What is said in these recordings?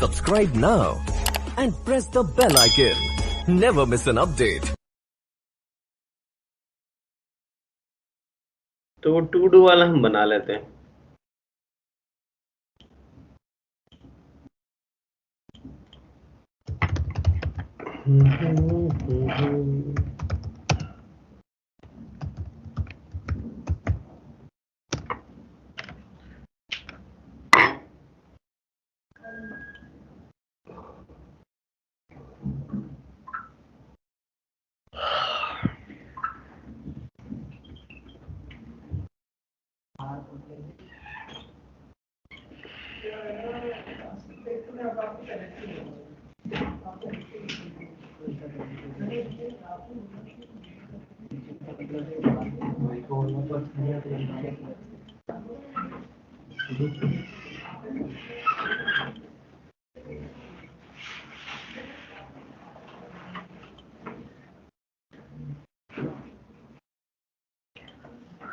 Subscribe now and press the bell icon. Never miss an update. तो to do वाला हम बना लेते हैं।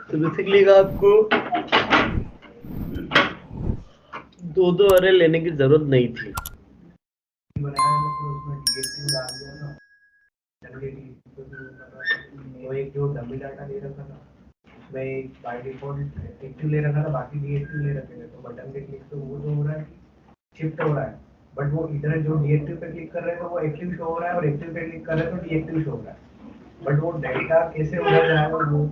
तो बेसिकली आपको दो अरे लेने की जरूरत नहीं थी। वो एक जो डमी डाटा ले रखा था, मैं एक बाय डिफॉल्ट एक्टिव ले रखा था, बाकी डीएक्टिव ले रखे थे। तो बटन पे क्लिक तो वो जो हो रहा है शिफ्ट हो रहा है, बट वो इधर जो डीएक्टिव पे क्लिक कर रहे हैं तो वो एक्टिव शो हो रहा है, और एक्टिव पे क्लिक कर रहे हैं तो डीएक्टिव शो हो रहा है। बट वो डेटा कैसे उधर जाएगा वो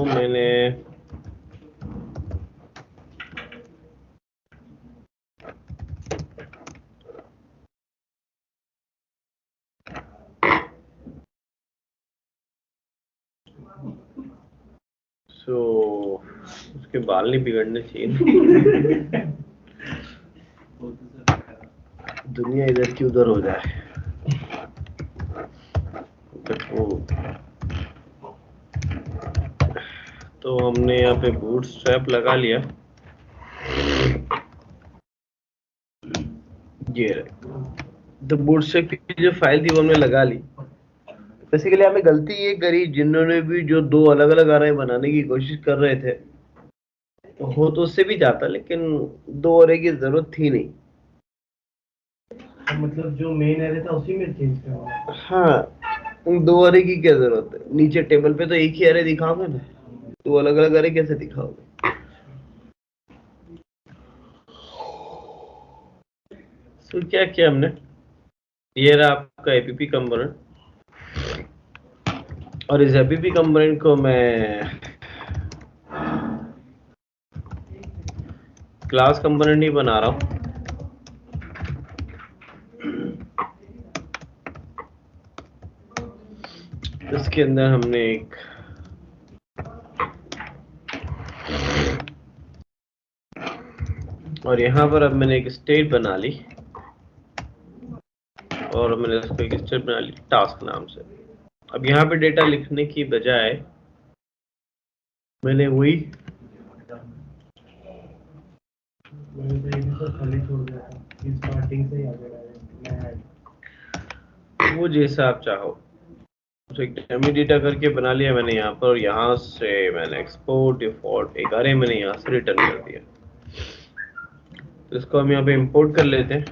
मैंने उसके बाल नहीं बिगड़ने चाहिए। दुनिया इधर की उधर हो जाए। तो हमने यहाँ पे बूटस्ट्रैप लगा लिया। ये तो बूटस्ट्रैप की जो फाइल थी वो हमने लगा ली। बेसिकली हमें गलती ये करी, जिन्होंने भी जो दो अलग अलग अरे बनाने की कोशिश कर रहे थे हो तो उससे भी जाता, लेकिन दो अरे की जरूरत थी नहीं। मतलब जो मेन एरे था उसी में चेंज करना। हाँ, दो अरे की क्या जरूरत है? नीचे टेबल पे तो एक ही अरे दिखाओगे ना, तो अलग अलग अरे कैसे दिखाओगे? तो क्या किया हमने, ये रहा आपका एपीपी कंपोनेंट, और इस एपीपी कंपोनेंट को मैं क्लास कंपोनेंट ही बना रहा हूँ। इसके अंदर हमने एक और यहाँ पर अब मैंने एक स्टेट बना ली, और मैंने इसको एक स्टेट बना ली टास्क नाम से। अब यहाँ पे डेटा लिखने की बजाय मैंने वही वो जैसा आप चाहो तो एक डमी डेटा करके बना लिया मैंने यहाँ पर, और यहाँ से मैंने एक्सपोर्ट डिफॉल्ट एक अरे मैंने यहाँ से रिटर्न कर दिया। तो इसको हम यहाँ पे इंपोर्ट कर लेते हैं।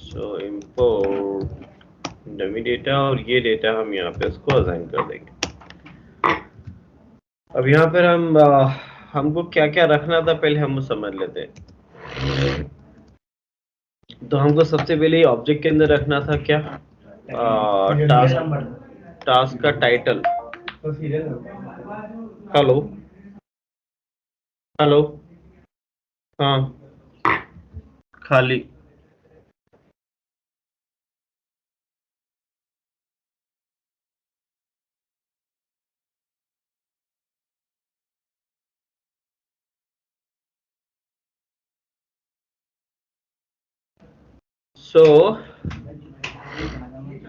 सो इंपोर्ट डमी डेटा, और ये डेटा हम यहाँ पे इसको असाइन कर देंगे। अब यहाँ पर हमको क्या क्या रखना था पहले हम समझ लेते हैं। तो हमको सबसे पहले ऑब्जेक्ट के अंदर रखना था क्या, टास्क का टाइटल। हेलो हेलो, हाँ खाली।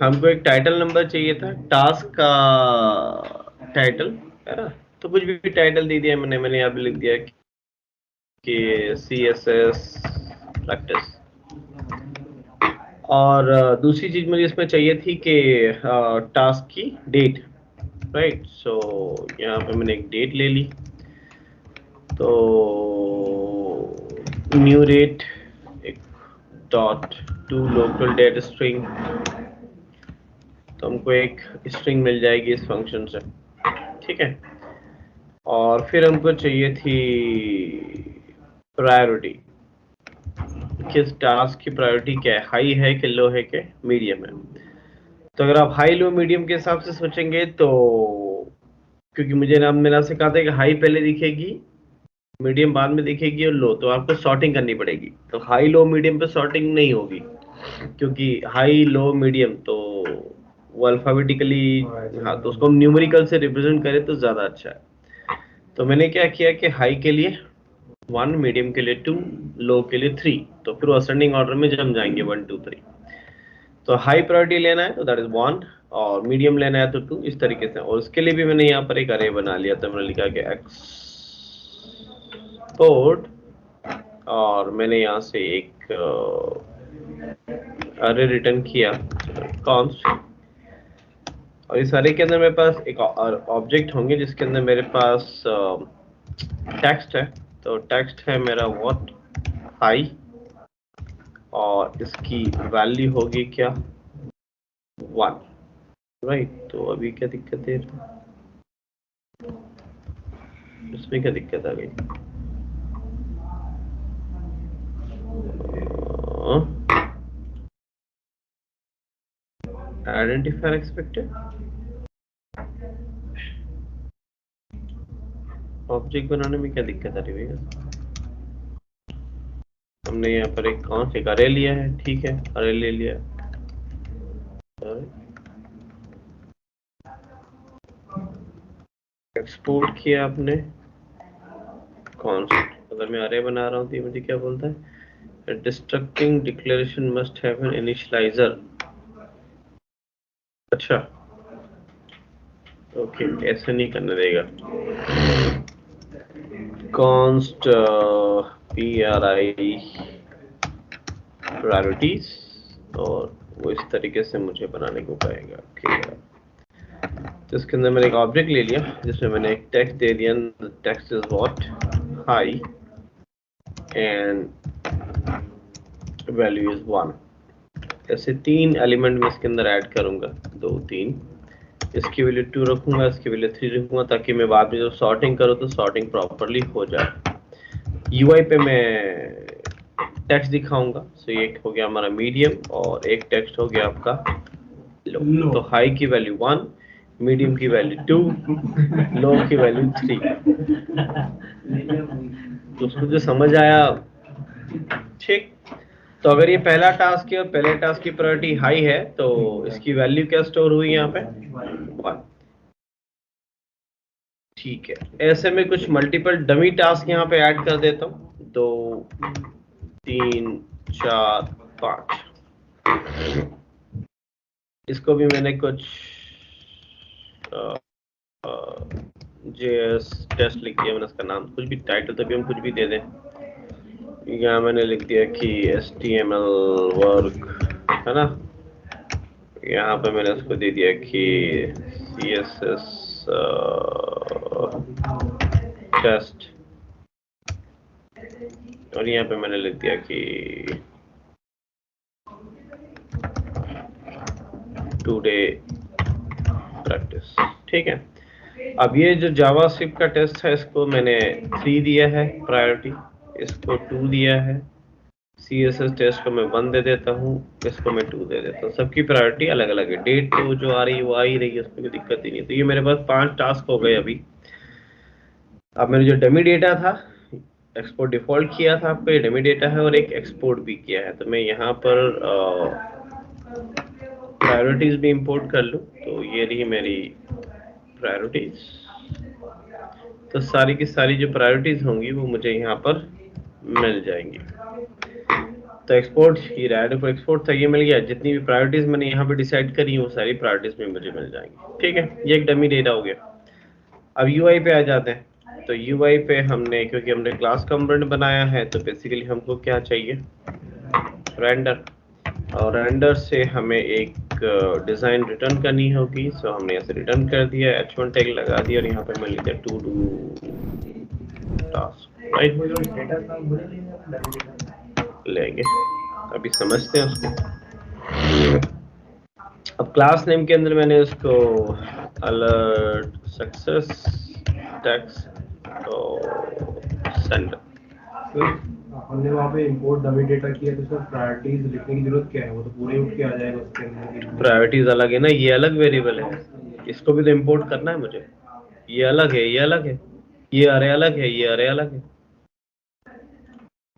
हमको एक टाइटल नंबर चाहिए था, टास्क का टाइटल है ना। तो कुछ भी टाइटल दे दिया मैंने यहाँ पे लिख दिया कि CSS प्रैक्टिस। और दूसरी चीज मुझे इसमें चाहिए थी कि टास्क की डेट, राइट। सो यहाँ पे मैंने एक डेट ले ली, तो न्यू डेट एक dot to local date string, तो हमको एक स्ट्रिंग मिल जाएगी इस फंक्शन से, ठीक है। और फिर हमको चाहिए थी प्रायोरिटी, किस टास्क की प्रायोरिटी क्या है, हाई है कि लो है कि मीडियम है। तो अगर आप हाई लो मीडियम के हिसाब से सोचेंगे तो, क्योंकि मुझे नाम मेरा से कहा था कि हाई पहले दिखेगी, मीडियम बाद में दिखेगी और लो, तो आपको सॉर्टिंग करनी पड़ेगी। तो हाई लो मीडियम पे सॉर्टिंग नहीं होगी, क्योंकि हाई लो मीडियम तो वो अल्फाबेटिकली, हाँ, तो उसको हम न्यूमेरिकल से रिप्रेजेंट करें तो ज्यादा अच्छा है। तो मैंने क्या किया कि हाई के लिए 1, मीडियम के लिए 2, लो के लिए 3, तो फिर असेंडिंग ऑर्डर में जब हम जाएंगे 1 2 3। तो हाई प्रायोरिटी लेना है तो दैट इज 1, और मीडियम लेना है तो 2, इस तरीके से। और उसके लिए भी मैंने यहाँ पर एक अरे बना लिया, तो मैंने लिखा कि एक्सपोर्ट, और मैंने यहाँ से एक अरे रिटर्न किया कॉन्स्ट, और इस अरे के अंदर मेरे पास एक ऑब्जेक्ट होंगे जिसके अंदर मेरे पास टेक्स्ट है। तो टेक्स्ट है मेरा व्हाट हाई, और इसकी वैल्यू होगी क्या 1, राइट। तो अभी क्या दिक्कत है, इसमें क्या दिक्कत आ गई, आइडेंटिफायर एक्सपेक्टेड, ऑब्जेक्ट बनाने में क्या दिक्कत आ रही है भैया। हमने यहाँ पर एक कौन से अरे लिया है, ठीक है, अरे ले लिया, एक्सपोर्ट किया आपने कॉन्स्ट। अगर मैं अरे बना रहा हूँ तो ये मुझे क्या बोलता है, distracting declaration must have an initialiser. अच्छा, ओके, ऐसे नहीं करने देगा। कॉन्स्ट PRI प्रायोरिटीज, और वो इस तरीके से मुझे बनाने को कहेगा। तो इसके अंदर मैंने एक ऑब्जेक्ट ले लिया जिसमें मैंने एक टेक्स्ट दे दिया, text is what high and value is 1। ऐसे 3 एलिमेंट में इसके अंदर ऐड करूंगा, 2 3, इसकी वैल्यू 2 रखूंगा, इसकी वैल्यू 3 रखूंगा, ताकि मैं बाद में जब सॉर्टिंग करूं तो सॉर्टिंग प्रॉपरली हो जाए। UI पे मैं टेक्स्ट दिखाऊंगा। सो ये हो गया हमारा मीडियम, और एक टेक्स्ट हो गया आपका लो। तो हाई की वैल्यू 1, मीडियम की वैल्यू 2, लो की वैल्यू 3। तो उसको जो समझ आया, ठीक। तो अगर ये पहला टास्क है और पहले टास्क की प्रायोरिटी हाई है, तो इसकी वैल्यू क्या स्टोर हुई यहाँ पे 1, ठीक है। ऐसे में कुछ मल्टीपल डमी टास्क यहाँ पे ऐड कर देता हूँ, 2 3 4 5। इसको भी मैंने कुछ JS टेस्ट लिख दिया मैंने, इसका नाम कुछ भी, टाइटल तो भी हम कुछ भी दे दें। यहाँ मैंने लिख दिया कि HTML वर्क, है ना। यहाँ पे मैंने इसको दे दिया कि CSS टेस्ट, और यहाँ पे मैंने लिख दिया कि टुडे प्रैक्टिस, ठीक है। अब ये जो जावास्क्रिप्ट का टेस्ट है, इसको मैंने 3 दिया है प्रायोरिटी, इसको 2 दिया है, CSS टेस्ट को मैं 1 दे देता हूँ, इसको मैं 2 दे देता हूँ। सबकी प्रायोरिटी अलग अलग है, डेट तो जो आ रही है वो आ ही रही है, उसमें कोई दिक्कत ही नहीं है। तो ये मेरे पास 5 टास्क हो गए अभी। अब मैंने जो डमी डेटा था, एक्सपोर्ट डिफॉल्ट किया था आपको, ये डमी डेटा है, और एक एक्सपोर्ट भी किया है। तो मैं यहाँ पर प्रायोरिटीज भी इंपोर्ट कर लूँ, तो ये रही मेरी प्रायोरिटीज। तो सारी की सारी जो प्रायोरिटीज होंगी वो मुझे यहाँ पर मिल जाएंगी। तो एक्सपोर्ट ही रैड पर एक्सपोर्ट था, ये मिल गया। जितनी भी प्रायोरिटीज मैंने यहाँ पे डिसाइड करी वो सारी प्रायोरिटीज में मुझे मिल जाएंगी, ठीक है। ये एक डमी डेटा हो गया। अब यूआई पे आ जाते हैं। तो यूआई पे हमने, क्योंकि हमने क्लास कंपोनेंट बनाया है, तो बेसिकली हमको क्या चाहिए, रेंडर। और रेंडर से हमें एक डिज़ाइन रिटर्न करनी होगी। सो हमने ऐसे रिटर्न कर दिया, h1 टैग लगा दिया और यहाँ पे मैं लिख दिया टू डू टास्क, राइट। वो जो स्टेटस नाम बोले नहीं आप डमी डेटा लेंगे, अभी समझते हैं उसको। अब क्लास नेम के अंदर मैंने उसको अलर्ट सक्सेस टेक्स्ट तो सेंड। तो हमने वहाँ पे इंपोर्ट डमी डेटा किया तो उसमें प्रायोरिटीज लिखने की जरूरत क्या है? वो तो पूरे उठ के आ जाएगा उसके अंदर। प्रायोरिटीज अलग है ना, ये अलग वेरिएबल है, इसको भी तो इंपोर्ट करना है मुझे। ये अलग है, ये अलग है, ये अरे अलग है, ये अरे अलग है,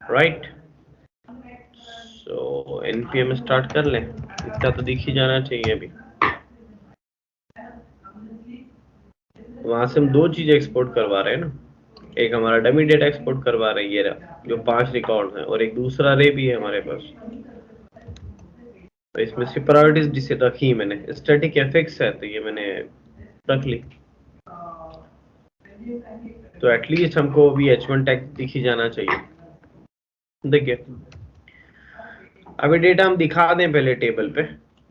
राइट। सो npm स्टार्ट कर लें, इतना तो दिख ही जाना चाहिए अभी। वहां से हम दो चीजें एक्सपोर्ट करवा रहे हैं ना, एक हमारा डमी डेटा एक्सपोर्ट करवा रहे हैं, ये रहा, जो 5 रिकॉर्ड हैं, और एक दूसरा रे भी है हमारे पास। तो इसमें से प्रायोरिटीज जिसे रखी मैंने, स्टैटिक एफेक्ट्स है तो ये मैंने रख ली। तो एटलीस्ट हमको अभी h1 टैग दिख ही जाना चाहिए। देखिए अभी डेटा हम दिखा दें पहले टेबल पे,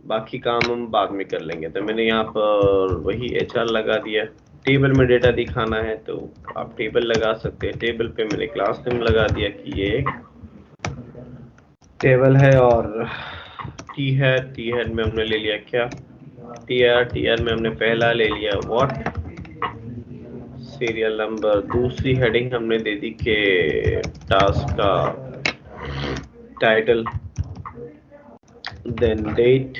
बाकी काम हम बाद में कर लेंगे। तो मैंने यहाँ पर वही HR लगा दिया। टेबल में डेटा दिखाना है तो आप टेबल लगा सकते हैं। टेबल पे मैंने क्लास नेम लगा दिया कि ये एक टेबल है, और टी हेड में हमने ले लिया क्या, टीआर में हमने पहला ले लिया व्हाट, सीरियल नंबर, दूसरी हेडिंग हमने दे दी के टास्क का title, then date,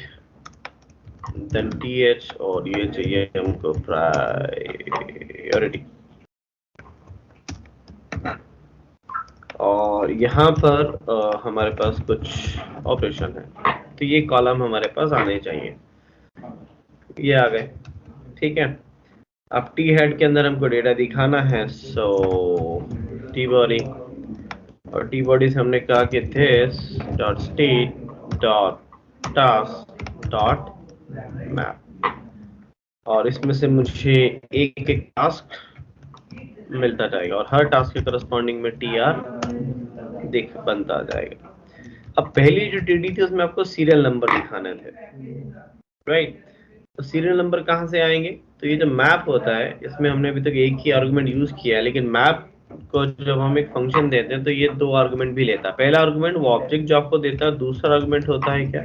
then th, और ये चाहिए हमको प्रायोरिटी। और यहाँ पर हमारे पास कुछ ऑपरेशन है, तो ये कॉलम हमारे पास आने चाहिए, ये आ गए, ठीक है। अब टी हेड के अंदर हमको डेटा दिखाना है, सो टी बॉडी, और टी बॉडी से हमने कहा कि this dot state dot task dot map, और इसमें से मुझे एक एक टास्क मिलता जाएगा और हर टास्क के करस्पॉन्डिंग में tr दिख बनता जाएगा। अब पहली जो टीडी थी उसमें आपको सीरियल नंबर दिखाने थे, राइट। तो सीरियल नंबर कहाँ से आएंगे, तो ये जो मैप होता है इसमें हमने अभी तक एक ही आर्गुमेंट यूज किया है, लेकिन मैप को जब हम एक फंक्शन देते हैं तो ये दो आर्गुमेंट भी लेता है। पहला आर्गुमेंट वो ऑब्जेक्ट जो आपको देता है, दूसरा आर्गुमेंट होता है क्या,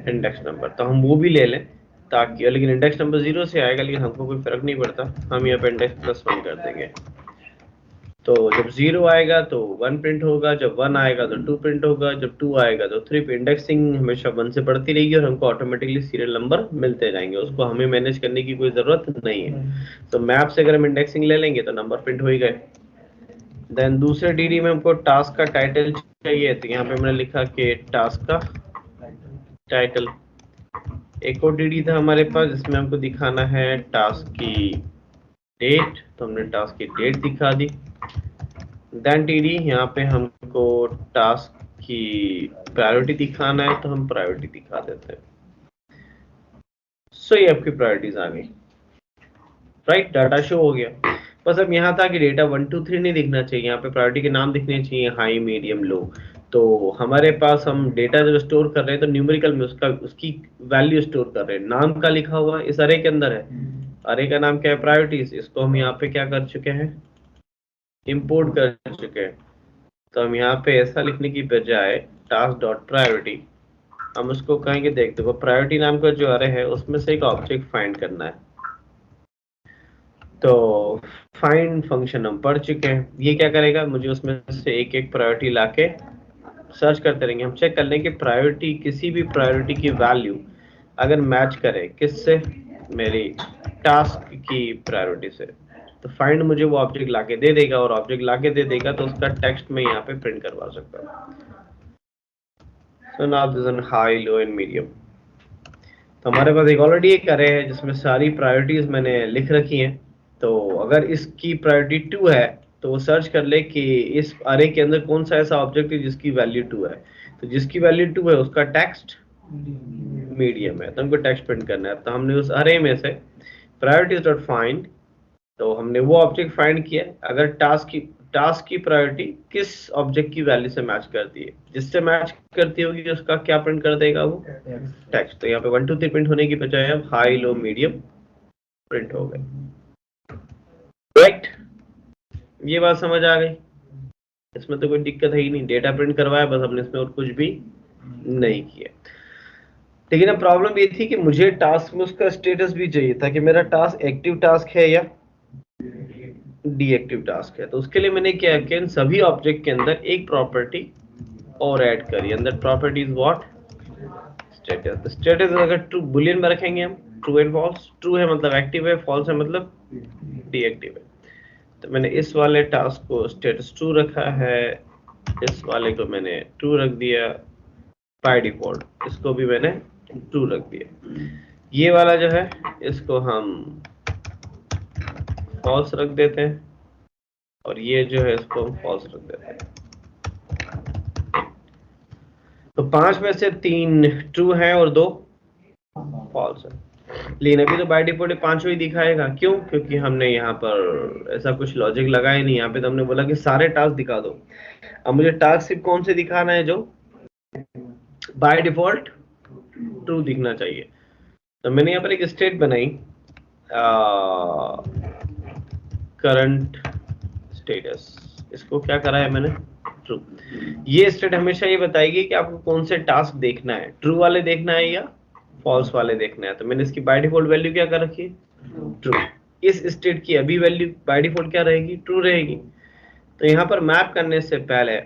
इंडेक्स नंबर। तो हम वो भी ले लें ताकि, लेकिन इंडेक्स नंबर 0 से आएगा, लेकिन हमको कोई फर्क नहीं पड़ता, हम यहाँ पे इंडेक्स +1 कर देंगे। तो जब 0 आएगा तो 1 प्रिंट होगा, जब 1 आएगा तो 2 प्रिंट होगा, जब 2 आएगा तो 3। इंडेक्सिंग हमेशा 1 से बढ़ती रहेगी और हमको ऑटोमेटिकली सीरियल नंबर मिलते जाएंगे, उसको हमें मैनेज करने की कोई जरूरत नहीं है। तो मैप से अगर हम इंडेक्सिंग ले लेंगे तो नंबर प्रिंट हो ही गए। देन दूसरे टीडी में हमको टास्क का टाइटल चाहिए, तो यहाँ पे मैंने लिखा कि टास्क का टाइटल। एक और टीडी था हमारे पास जिसमें हमको दिखाना है टास्क की डेट, तो हमने टास्क की डेट दिखा दी। देन टीडी यहाँ पे हमको टास्क की प्रायोरिटी दिखाना है, तो हम प्रायोरिटी दिखा देते हैं। सो ये आपकी प्रायोरिटीज आ गई, राइट, डाटा शो हो गया। बस अब यहाँ था कि डेटा 1 2 3 नहीं दिखना चाहिए, यहाँ पे प्रायोरिटी के नाम दिखने चाहिए, हाई मीडियम लो। तो हमारे पास हम डेटा जब स्टोर कर रहे हैं तो न्यूमेरिकल में उसकी वैल्यू स्टोर कर रहे हैं। नाम का लिखा हुआ इस अरे के अंदर है, अरे का नाम क्या है, प्रायोरिटीज। इसको हम यहाँ पे क्या कर चुके हैं, इंपोर्ट कर चुके हैं। तो हम यहाँ पे ऐसा लिखने की बजाय टास्क डॉट प्रायोरिटी, हम उसको कहेंगे, देख देखो प्रायोरिटी नाम का जो अरे है उसमें से एक ऑब्जेक्ट फाइंड करना है। तो फाइंड फंक्शन हम पढ़ चुके हैं, ये क्या करेगा, मुझे उसमें से एक एक प्रायोरिटी लाके सर्च करते रहेंगे। हम चेक कर लेंगे प्रायोरिटी, किसी भी प्रायोरिटी की वैल्यू अगर मैच करे किससे, मेरी टास्क की प्रायोरिटी से, तो फाइंड मुझे वो ऑब्जेक्ट लाके दे देगा, और ऑब्जेक्ट लाके दे देगा तो उसका टेक्स्ट में यहाँ पे प्रिंट करवा सकता हूँ। So now this is high, low and medium. तो हमारे पास एक ऑलरेडी एक अरे है जिसमें सारी प्रायोरिटीज मैंने लिख रखी हैं। तो अगर इसकी प्रायोरिटी 2 है तो वो सर्च कर ले कि इस अरे के अंदर कौन सा ऐसा ऑब्जेक्ट है जिसकी वैल्यू 2 है। तो जिसकी वैल्यू 2 है उसका टेक्स्ट मीडियम है, तो हमको टेक्स्ट प्रिंट करना है। तो हमने उस अरे में से प्रायोरिटीज डॉट फाइंड तो हमने वो ऑब्जेक्ट फाइंड किया, अगर टास्क की प्रायोरिटी किस ऑब्जेक्ट की वैल्यू से मैच करती है, जिससे मैच करती होगी उसका क्या प्रिंट कर देगा वो टेक्स्ट। तो यहाँ पे 1 2 3 प्रिंट होने की बजाय अब हाई लो मीडियम प्रिंट हो गए। राइट, ये बात समझ आ गई, इसमें तो कोई दिक्कत है ही नहीं, डेटा प्रिंट करवाया बस, हमने इसमें और कुछ भी नहीं किया। लेकिन अब प्रॉब्लम ये थी कि मुझे टास्क में उसका स्टेटस भी चाहिए था कि मेरा टास्क एक्टिव टास्क है या डीएक्टिव टास्क है। तो उसके लिए मैंने क्या किया, इन सभी ऑब्जेक्ट के अंदर एक प्रॉपर्टी और ऐड करी, अंदर property is what, status. Status अगर ट्रू बुलियन में रखेंगे हम, ट्रू एंड फॉल्स, ट्रू है मतलब एक्टिव है, फॉल्स है मतलब डीएक्टिव है। तो मैंने इस वाले टास्क को स्टेटस ट्रू रखा है, इस वाले को मैंने ट्रू रख दिया बाय डिफॉल्ट, इसको भी मैंने ट्रू रख दिया। ये वाला जो है इसको हम फॉल्स रख देते हैं, और ये जो है इसको हम फॉल्स रख देते हैं। तो 5 में से 3 ट्रू है और 2 फॉल्स है। लेकिन अभी तो बाय डिफॉल्ट 5 ही दिखाएगा, क्यों? क्योंकि हमने यहाँ पर ऐसा कुछ लॉजिक लगाया नहीं, यहाँ पे तो हमने बोला कि सारे टास्क दिखा दो। अब मुझे टास्क सिर्फ कौन से दिखाना है, जो बाय डिफॉल्ट ट्रू दिखना चाहिए। तो मैंने यहाँ पर एक स्टेट बनाई, करंट स्टेटस, इसको क्या करा है मैंने, ट्रू। ये स्टेट हमेशा ये बताएगी कि आपको कौन से टास्क देखना है, ट्रू वाले देखना है या फॉल्स वाले देखना है। तो मैंने इसकी बाय डिफॉल्ट वैल्यू क्या कर रखी है, ट्रू। इस स्टेट की अभी वैल्यू बाय डिफॉल्ट क्या रहेगी, ट्रू रहेगी। तो यहाँ पर मैप करने से पहले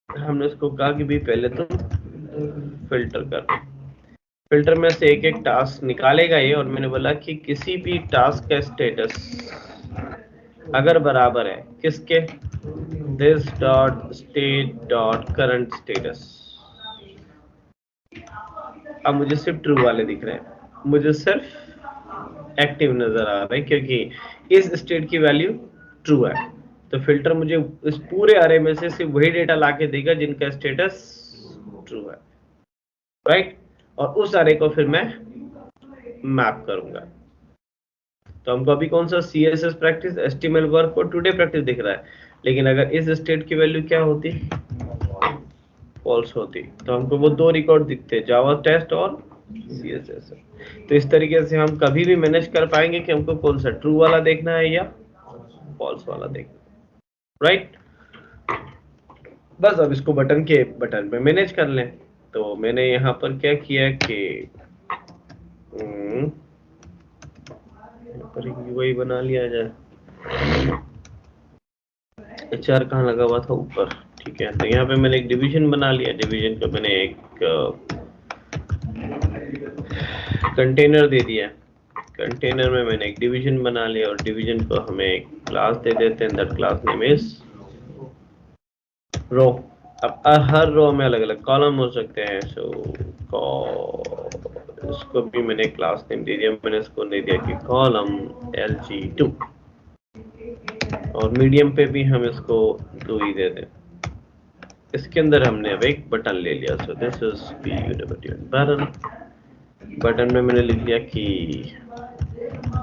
हमने उसको कहा कि भी पहले तो फिल्टर कर, फिल्टर में से एक एक टास्क निकालेगा ये, और मैंने बोला कि किसी भी टास्क का स्टेटस अगर बराबर है किसके, this dot state dot current status. अब मुझे सिर्फ ट्रू वाले दिख रहे हैं, मुझे सिर्फ एक्टिव नजर आ रहा है, क्योंकि इस स्टेट की वैल्यू ट्रू है। तो फिल्टर मुझे इस पूरे अरे में से सिर्फ वही डेटा लाके देगा जिनका स्टेटस ट्रू है, राइट। और उस अरे को फिर मैं मैप करूंगा। तो हमको अभी कौन सा CSS प्रैक्टिस, HTML वर्क और टुडे प्रैक्टिस दिख रहा है, लेकिन अगर इस स्टेट की वैल्यू क्या होती, फॉल्स होती, तो हमको वो 2 रिकॉर्ड दिखते, जावा टेस्ट और CSS। तो इस तरीके से हम कभी भी मैनेज कर पाएंगे कि हमको कौन सा ट्रू वाला देखना है या फॉल्स वाला देखना है, राइट। बस अब इसको बटन पे मैनेज कर लें। तो मैंने यहाँ पर क्या किया कि यहाँ पर वही बना लिया जाए, HR कहाँ लगा हुआ था, ऊपर, ठीक है। तो यहाँ पे मैंने एक डिवीजन बना लिया, डिवीजन को मैंने एक कंटेनर दे दिया, कंटेनर में मैंने एक डिवीजन बना लिया, और डिवीजन को हमें एक क्लास दे देते हैं, दैट क्लास नेम इज रो। अब हर रो में अलग अलग कॉलम हो सकते हैं, सो इसको भी मैंने क्लास नेम दे दिया, मैंने इसको दे दिया कि कॉलम LG2, और मीडियम पे भी हम इसको 2 ही दे दें। इसके अंदर हमने अब एक बटन ले लिया, so this is button. Button में मैंने लिख लिया कि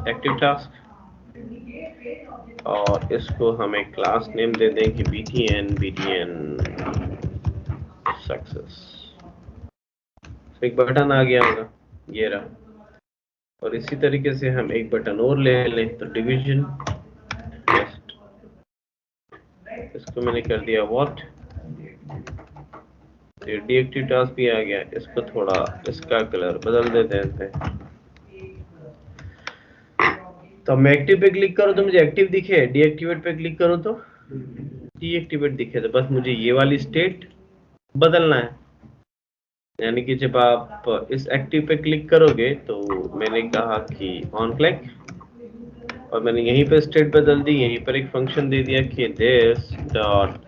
एक्टिव टास्क, और इसको हम एक क्लास नेम दे दें कि BTN सक्सेस। एक बटन आ गया होगा, ये रहा। और इसी तरीके से हम एक बटन और ले लें, तो डिवीजन टेस्ट, इसको मैंने कर दिया व्हाट, डीएक्टिव टास्क भी आ गया, इसको थोड़ा इसका कलर बदल देते हैं। तो मैं एक्टिव पे क्लिक करूं तो मुझे एक्टिव दिखे, डीएक्टिवेट पे क्लिक करूं तो डीएक्टिवेट दिखे। तो बस मुझे ये वाली स्टेट बदलना है, यानी कि जब आप इस एक्टिव पे क्लिक करोगे, तो मैंने कहा कि ऑन क्लिक, और मैंने यहीं पे स्टेट बदल दी, यहीं पर एक फंक्शन दे दिया कि दिस डॉट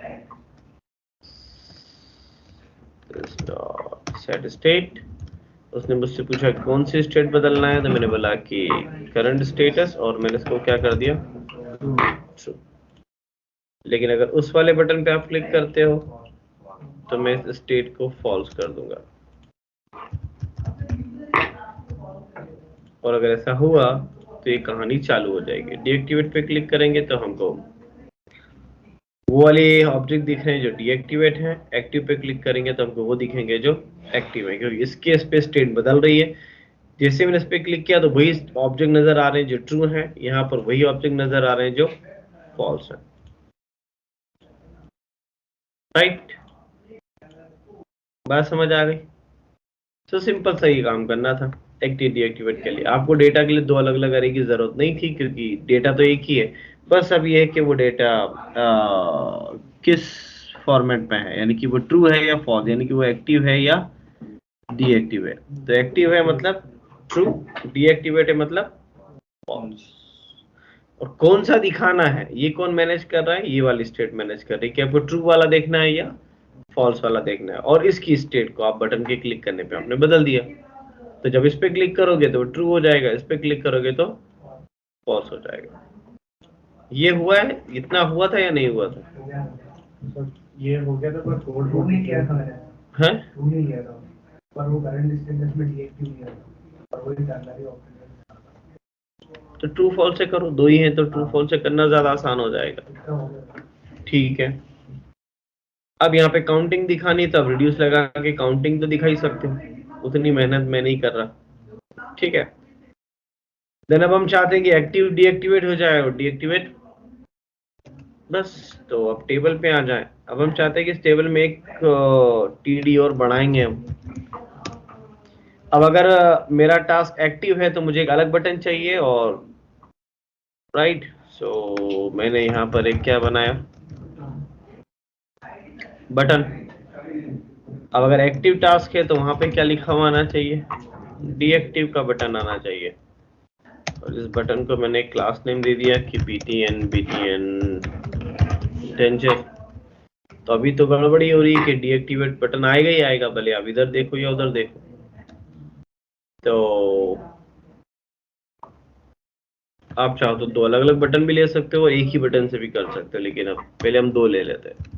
सेट स्टेट। उसने मुझसे पूछा कौन सी स्टेट बदलना है, तो मैंने बोला कि करंट स्टेटस, और मैंने इसको क्या कर दिया, ट्रू। लेकिन अगर उस वाले बटन पे आप क्लिक करते हो तो मैं इस स्टेट को फॉल्स कर दूंगा, और अगर ऐसा हुआ तो ये कहानी चालू हो जाएगी। डीएक्टिवेट पे क्लिक करेंगे तो हमको वो वाले ऑब्जेक्ट दिख रहे हैं जो डीएक्टिवेट हैं। एक्टिव पे क्लिक करेंगे तो हमको वो दिखेंगे जो एक्टिव है, क्योंकि इस केस पे स्टेट बदल रही है। जैसे मैंने इस पे क्लिक किया तो वही ऑब्जेक्ट नजर आ रहे हैं जो ट्रू है, यहाँ पर वही ऑब्जेक्ट नजर आ रहे हैं जो फॉल्स है। राइट, बात समझ आ गई? तो सिंपल सा ही काम करना था एक्टिव डीएक्टिवेट के लिए। आपको डेटा के लिए दो अलग अलग अरे की जरूरत नहीं थी, क्योंकि डेटा तो एक ही है। बस अब ये है कि वो डेटा किस फॉर्मेट में है, यानी कि वो ट्रू है या फॉल्स, यानी कि वो एक्टिव है या डीएक्टिव है। तो एक्टिव है मतलब ट्रू, डीएक्टिवेट है मतलब फॉल्स। और कौन सा दिखाना है ये कौन मैनेज कर रहा है? ये वाली स्टेट मैनेज कर रही है कि आपको ट्रू वाला देखना है या फॉल्स वाला देखना है। और इसकी स्टेट को आप बटन के क्लिक करने पे आपने बदल दिया। तो जब इस पे क्लिक करोगे तो ट्रू हो जाएगा, इस पे क्लिक करोगे तो फॉल्स हो जाएगा। ये हुआ है? इतना हुआ था या नहीं हुआ था? ये हो गया था, पर कोड प्रूव नहीं किया था मैंने। हैं? प्रूव नहीं किया था, पर वो करंट स्टेटस में डीएक्टिव किया था और वही टर्नरी ऑपरेटर। तो ट्रू फॉल्स से करो, दो ही है तो ट्रू फॉल्स से करना ज्यादा आसान हो जाएगा। ठीक है, अब यहाँ पे काउंटिंग दिखानी, तो अब रिड्यूस लगा के काउंटिंग तो दिखा ही सकते हैं, उतनी मेहनत मैं नहीं कर रहा। ठीक है, देन अब हम चाहते हैं कि एक्टिव डीएक्टिवेट हो जाए और डीएक्टिवेट बस। तो अब टेबल पे आ जाए। अब हम चाहते हैं कि इस टेबल में एक टीडी और बढ़ाएंगे हम। अब अगर मेरा टास्क एक्टिव है तो मुझे एक अलग बटन चाहिए, और राइट सो मैंने यहाँ पर एक क्या बनाया, बटन। अब अगर एक्टिव टास्क है तो वहां पे क्या लिखा हुआ आना चाहिए? डीएक्टिव का बटन आना चाहिए। और इस बटन को मैंने क्लास नेम दे दिया कि बीटीएन डेंजर। तो अभी तो गड़बड़ी हो रही है कि डीएक्टिवेट बटन आएगा ही आएगा, भले आप इधर देखो या उधर देखो। तो आप चाहो तो दो अलग अलग बटन भी ले सकते हो और एक ही बटन से भी कर सकते हो, लेकिन अब पहले हम दो ले लेते हैं।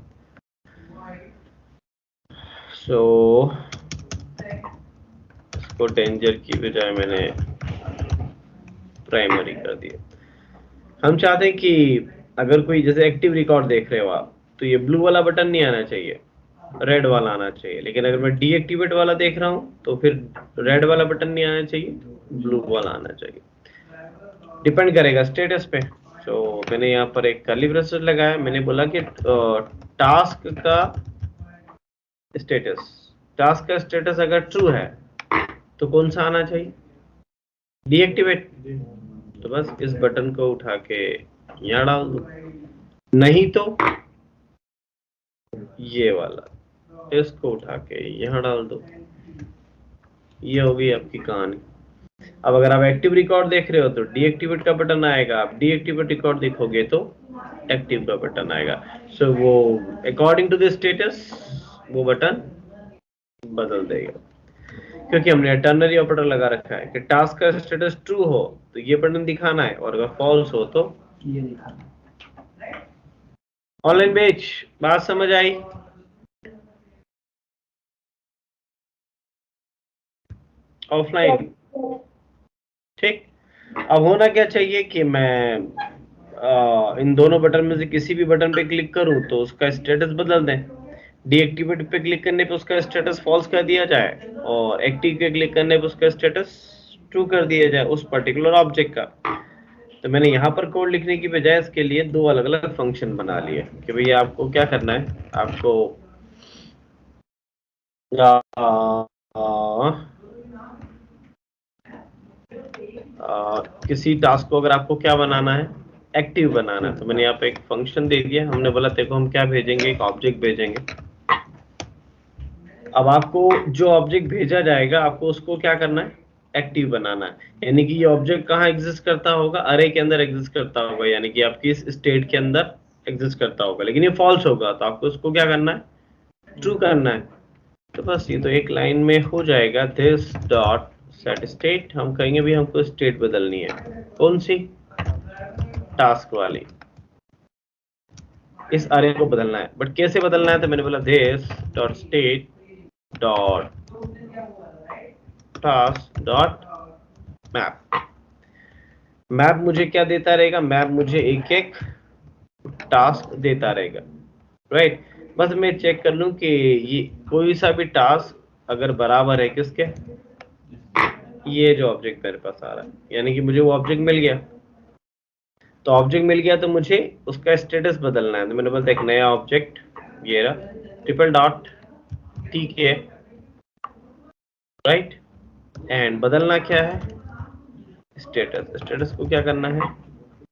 सो इसको डेंजर की बजाय मैंने प्राइमरी कर दिया। हम चाहते हैं कि अगर कोई जैसे एक्टिव रिकॉर्ड देख रहे हो आप, तो ये ब्लू वाला बटन नहीं आना चाहिए, रेड वाला आना चाहिए। लेकिन अगर मैं डीएक्टिवेट वाला देख रहा हूँ तो फिर रेड वाला बटन नहीं आना चाहिए, ब्लू वाला आना चाहिए। डिपेंड करेगा स्टेटस पे। तो मैंने यहाँ पर एक कर्ली ब्रेसेस लगाया। मैंने बोला कि टास्क का स्टेटस अगर ट्रू है तो कौन सा आना चाहिए? डीएक्टिवेट। तो बस इस बटन को उठा के यहाँ डाल दो, नहीं तो ये वाला इसको उठा के यहाँ डाल दो। ये हो गई आपकी कहानी। अब अगर आप एक्टिव रिकॉर्ड देख रहे हो तो डीएक्टिवेट का बटन आएगा, आप डीएक्टिवेट रिकॉर्ड देखोगे तो एक्टिव का बटन आएगा। सो वो अकॉर्डिंग टू द स्टेटस वो बटन बदल देगा, क्योंकि हमने टर्नरी ऑपरेटर लगा रखा है कि टास्क का स्टेटस ट्रू हो तो ये बटन दिखाना है, और अगर फॉल्स हो तो ये दिखाना है। ऑनलाइन बेच बात समझ आई? ऑफलाइन ठीक। अब होना क्या चाहिए कि मैं इन दोनों बटन में से किसी भी बटन पे क्लिक करूं तो उसका स्टेटस बदल दें। डीएक्टिवेट पे क्लिक करने पे उसका स्टेटस फॉल्स कर दिया जाए, और एक्टिव पे क्लिक करने पे उसका स्टेटस ट्रू कर दिया जाए उस पर्टिकुलर ऑब्जेक्ट का। तो मैंने यहाँ पर कोड लिखने की बजाय इसके लिए दो अलग अलग फंक्शन बना लिए कि भैया आपको क्या करना है, आपको किसी टास्क को अगर आपको क्या बनाना है, एक्टिव बनाना है, तो मैंने यहाँ पे एक फंक्शन दे दिया। हमने बोला देखो हम क्या भेजेंगे, एक ऑब्जेक्ट भेजेंगे। अब आपको जो ऑब्जेक्ट भेजा जाएगा आपको उसको क्या करना है, एक्टिव बनाना है। यानी कि ये ऑब्जेक्ट कहाँ एग्जिस्ट करता होगा, अरे के अंदर एग्जिस्ट करता होगा, यानी कि आपकी इस स्टेट के अंदर एग्जिस्ट करता होगा। लेकिन ये फॉल्स होगा तो आपको उसको क्या करना है, ट्रू करना है। तो बस ये तो एक लाइन में हो जाएगा, दिस डॉट सेट स्टेट। हम कहेंगे भी हमको स्टेट बदलनी है, कौन सी, टास्क वाली, इस अरे को बदलना है। बट कैसे बदलना है, तो मैंने बोला this dot state dot task dot map. Map मुझे क्या देता रहेगा, मैप मुझे एक एक टास्क देता रहेगा, राइट। बस मैं चेक कर लूं कि ये कोई सा भी टास्क अगर बराबर है किसके, ये जो ऑब्जेक्ट मेरे पास आ रहा है, यानी कि मुझे वो ऑब्जेक्ट मिल गया। तो ऑब्जेक्ट मिल गया तो मुझे उसका स्टेटस बदलना है, तो मैंने बोलता एक नया ऑब्जेक्ट, ये रहा ट्रिपल डॉट ठीक है, राइट। एंड बदलना क्या है, स्टेटस। स्टेटस को क्या करना है,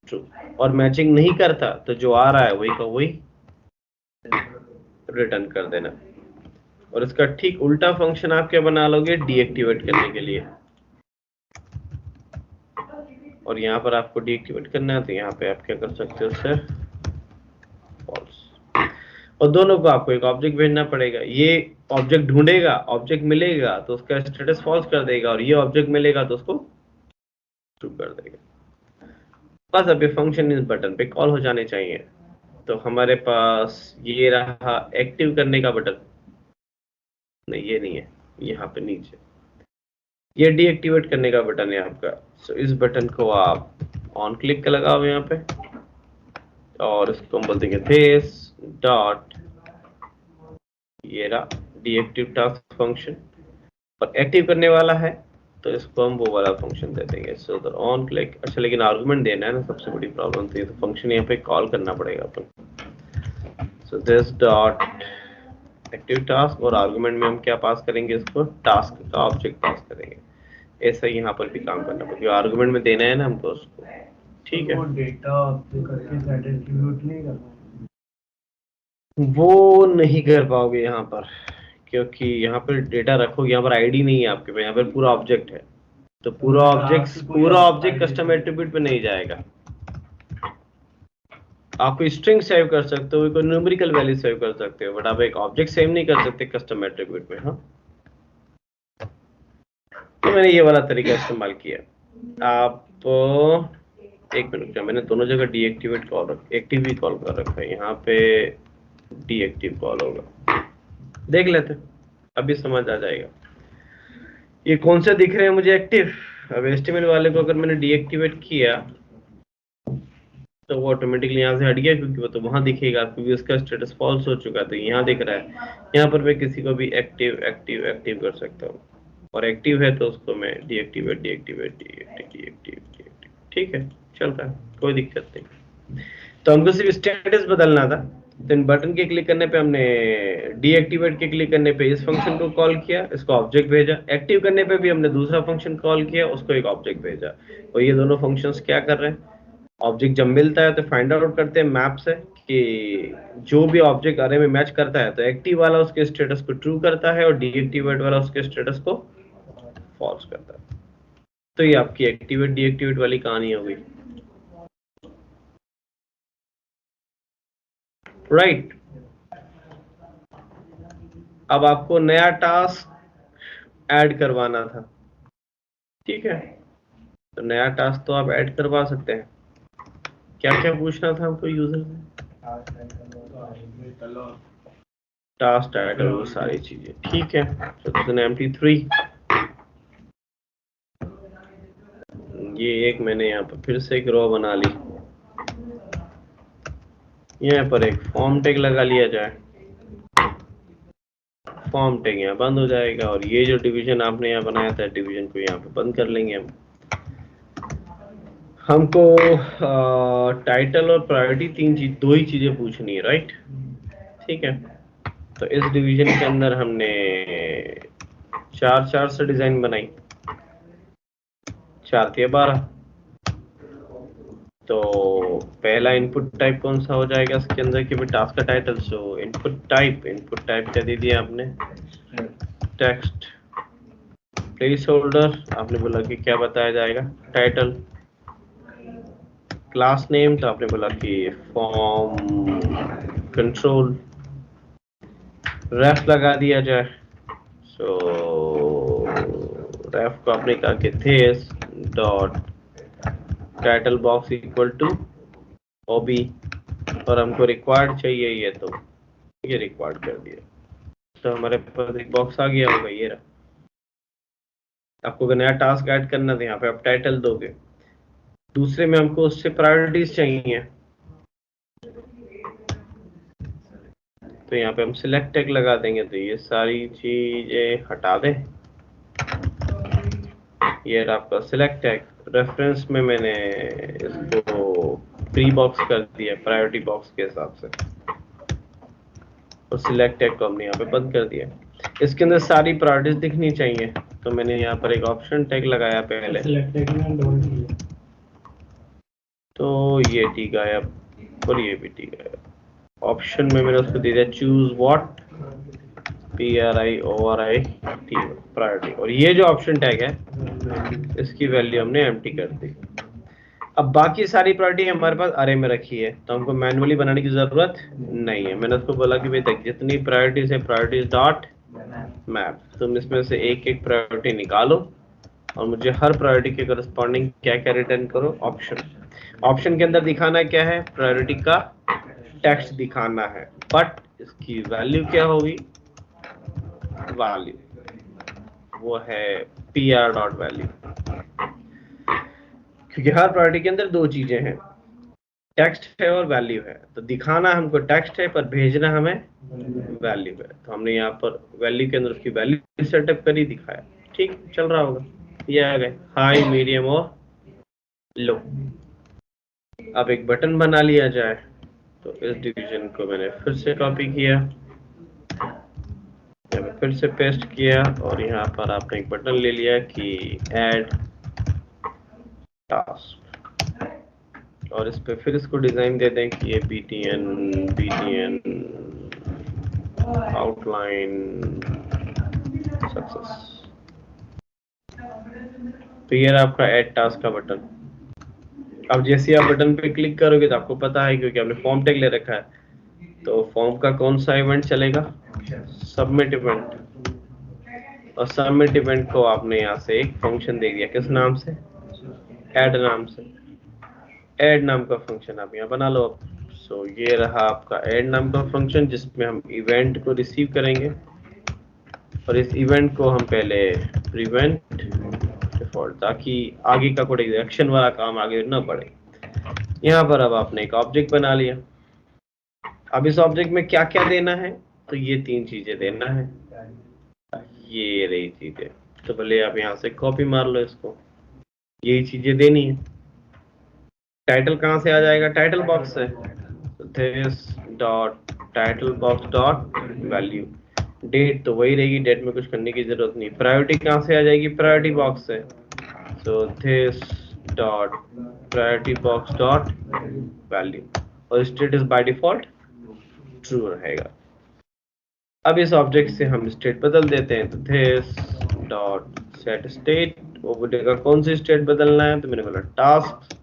ट्रू। और मैचिंग नहीं करता तो जो आ रहा है वही का वही रिटर्न कर देना। और इसका ठीक उल्टा फंक्शन आप क्या बना लोगे, डीएक्टिवेट करने के लिए। और यहाँ पर आपको डीएक्टिवेट करना है तो यहाँ पे आप क्या कर सकते हो सर, फॉल्स। और दोनों को आपको एक ऑब्जेक्ट भेजना पड़ेगा। ये ऑब्जेक्ट ढूंढेगा, ऑब्जेक्ट मिलेगा तो उसका स्टेटस फॉल्स कर देगा, और ये ऑब्जेक्ट मिलेगा तो उसको ट्रू कर देगा। बस अभी फंक्शन इस बटन पे कॉल हो जाने चाहिए। तो हमारे पास ये रहा एक्टिव करने का बटन, नहीं ये नहीं है, यहाँ पे नीचे ये डीएक्टिवेट करने का बटन है आपका। सो इस बटन को आप ऑन क्लिक का लगाओ यहाँ पे, और इसको हम बोल देंगे दिस डॉट, ये रहा डीएक्टिव टास्क फंक्शन। और एक्टिव करने वाला है तो इसको हम वो वाला फंक्शन दे देंगे, सो द ऑन क्लिक। अच्छा लेकिन आर्गुमेंट देना है ना, सबसे बड़ी प्रॉब्लम तो ये, तो फंक्शन यहाँ पे कॉल करना पड़ेगा अपन। So this dot active task, और आर्गुमेंट में हम क्या पास करेंगे, इसको टास्क का ऑब्जेक्ट पास करेंगे। ऐसा ही यहाँ पर भी काम करना पड़ेगा, आर्गुमेंट में देना है ना हमको उसको, ठीक है। वो डेटा करके सेट एट्रीब्यूट नहीं करना, वो नहीं कर पाओगे यहाँ पर, क्योंकि यहाँ पर डेटा रखोगे, यहाँ पर आईडी नहीं है आपके पास, यहाँ पर पूरा ऑब्जेक्ट है। तो पूरा ऑब्जेक्ट कस्टम एट्रीब्यूट पे नहीं जाएगा। आप स्ट्रिंग सेव कर सकते हो, कोई न्यूमेरिकल वैल्यू सेव कर सकते हो, बट आप एक ऑब्जेक्ट सेव नहीं कर सकते कस्टम एट्रीब्यूट में। हाँ, तो मैंने ये वाला तरीका इस्तेमाल किया। आप एक मिनट, क्या मैंने दोनों जगह डीएक्टिवेट कॉल एक्टिव भी कॉल कर रखा है, यहाँ पे डीएक्टिव कॉल होगा, देख लेते अभी समझ आ जाएगा। ये कौन से दिख रहे हैं मुझे एक्टिव। अब एचटीएमएल वाले को अगर मैंने डीएक्टिवेट किया तो वो ऑटोमेटिकली यहाँ से हट गया, क्योंकि वो तो वहां दिखेगा, क्योंकि उसका स्टेटस फॉल्स हो चुका, तो यहाँ दिख रहा है। यहाँ पर मैं किसी को भी एक्टिव एक्टिव एक्टिव कर सकता हूँ, और एक्टिव है तो उसको मैं डीएक्टिवेट डीएक्टिवेट डीएक्टिव, ठीक है, चल रहा है, कोई दिक्कत नहीं। तो हमको सिर्फ स्टेटस बदलना था, तो इन बटन के क्लिक करने पे हमने डीएक्टिवेट के क्लिक करने पे इस फंक्शन को कॉल किया, इसको ऑब्जेक्ट भेजा। एक्टिव करने पे भी हमने दूसरा फंक्शन कॉल किया, उसको एक ऑब्जेक्ट भेजा। और ये दोनों फंक्शंस क्या कर रहे हैं, ऑब्जेक्ट जब मिलता है तो फाइंड आउट करते हैं मैप से कि जो भी ऑब्जेक्ट अरे में मैच करता है तो एक्टिव वाला उसके स्टेटस को ट्रू करता है, और डीएक्टिवेट वाला उसके स्टेटस को फॉल्स करता है। तो ये आपकी एक्टिवेट डीएक्टिवेट वाली कहानी हो गई, राइट। अब आपको नया टास्क ऐड करवाना था, ठीक है। तो नया टास्क तो आप ऐड करवा सकते हैं। क्या क्या पूछना था हमको यूजर से, टास्क टाइटल, वो सारी चीजें, ठीक है। तो empty3, ये एक मैंने यहाँ पर फिर से एक रो बना ली, यहाँ पर एक फॉर्म टैग लगा लिया जाए, फॉर्म टैग यहाँ बंद हो जाएगा, और ये जो डिवीजन आपने यहाँ बनाया था डिवीजन को यहाँ पे बंद कर लेंगे हम। हमको टाइटल और प्रायोरिटी दो ही चीजें पूछनी है, राइट, ठीक है। तो इस डिवीजन के अंदर हमने 4 से डिजाइन बनाई, 4 के 12। तो पहला इनपुट टाइप कौन सा हो जाएगा इसके अंदर कि टास्क का टाइटल। सो इनपुट टाइप क्या दे दिया आपने, टेक्स्ट। प्लेस होल्डर आपने बोला कि क्या बताया जाएगा, टाइटल। क्लास नेम तो आपने बोला कि फॉर्म कंट्रोल। रेफ लगा दिया जाए, सो रेफ को आपने कहा कि this dot title box equal to OB, और हमको रिक्वायर्ड चाहिए ये, तो ये रिक्वायर्ड कर दिया। तो हमारे पास एक बॉक्स आ गया होगा, ये रहा। आपको अगर नया टास्क ऐड करना था यहाँ पे आप टाइटल दोगे, दूसरे में हमको उससे प्रायोरिटीज चाहिए, तो यहाँ पे हम सिलेक्ट टैग लगा देंगे। तो ये सारी चीजें हटा दें। ये रहा आपका सिलेक्ट टैग। रेफरेंस में मैंने इसको प्री बॉक्स कर दिया प्रायोरिटी बॉक्स के हिसाब से, और सिलेक्ट टैग को हमने यहाँ पे बंद कर दिया। इसके अंदर सारी प्रायोरिटीज दिखनी चाहिए, तो मैंने यहाँ पर एक ऑप्शन टैग लगाया पहले, तो ये टी गायब और ये भी टी गायब। ऑप्शन में मैंने उसको दे दिया चूज व्हाट, PRIORIT प्रायोरिटी, और ये जो ऑप्शन टैग है इसकी वैल्यू हमने एम्प्टी कर दी। अब बाकी सारी प्रायोरिटी हमारे पास अरे में रखी है, तो हमको मैनुअली बनाने की जरूरत नहीं है। मैंने उसको बोला कि भाई देख जितनी प्रायोरिटीज है प्रायोरिटीज डॉट मैप, तुम इसमें से एक एक प्रायोरिटी निकालो और मुझे हर प्रायोरिटी के करस्पॉन्डिंग क्या क्या रिटर्न करो, ऑप्शन। ऑप्शन के अंदर दिखाना क्या है, प्रायोरिटी का टेक्स्ट दिखाना है, बट इसकी वैल्यू क्या होगी, वैल्यू वो है PR डॉट वैल्यू, क्योंकि हर प्रायोरिटी के अंदर दो चीजें हैं, टेक्स्ट है और वैल्यू है। तो दिखाना हमको टेक्स्ट है पर भेजना हमें वैल्यू है, तो हमने यहाँ पर वैल्यू के अंदर उसकी वैल्यू सेटअप करी, दिखाया, ठीक चल रहा होगा। ये आ गए हाई, मीडियम और लो। अब एक बटन बना लिया जाए, तो इस डिवीजन को मैंने फिर से कॉपी किया, फिर से पेस्ट किया, और यहाँ पर आपने एक बटन ले लिया कि ऐड टास्क, और इस पे फिर इसको डिजाइन दे दें कि ये BTN आउटलाइन सक्सेस। तो ये रहा आपका ऐड टास्क का बटन। अब जैसे आप बटन पे क्लिक करोगे तो आपको पता है, क्योंकि आपने फॉर्म टैग ले रखा है, तो फॉर्म का कौन सा इवेंट चलेगा, सबमिट इवेंट, और सबमिट इवेंट को आपने यहाँ से एक फंक्शन दे दिया, किस नाम से, ऐड नाम से। ऐड नाम का फंक्शन आप यहाँ बना लो अब। सो ये रहा आपका ऐड नाम का फंक्शन, जिसमें हम इवेंट को रिसीव करेंगे, और इस इवेंट को हम पहले प्रिवेंट डिफॉल्ट, ताकि आगे का कोई एक्शन वाला काम आगे ना बढ़े। यहाँ पर अब आपने एक ऑब्जेक्ट बना लिया। अब इस ऑब्जेक्ट में क्या क्या देना है, तो ये तीन चीजें देना है, ये रही चीजें। तो भले आप यहाँ से कॉपी मार लो इसको, यही चीजें देनी है। टाइटल कहाँ से आ जाएगा, टाइटल बॉक्स से, this dot title box dot value. Date तो वही रहेगी, डेट में कुछ करने की जरूरत नहीं। प्रायोरिटी कहाँ से आ जाएगी, प्रायोरिटी बॉक्स से, सो this dot priority box dot value, और स्टेटस बाय डिफॉल्ट ट्रू रहेगा। अब इस ऑब्जेक्ट से हम स्टेट बदल देते हैं, तो दिस डॉट सेट स्टेट, वो बोलेगा कौन सी स्टेट बदलना है, तो मैंने बोला टास्क,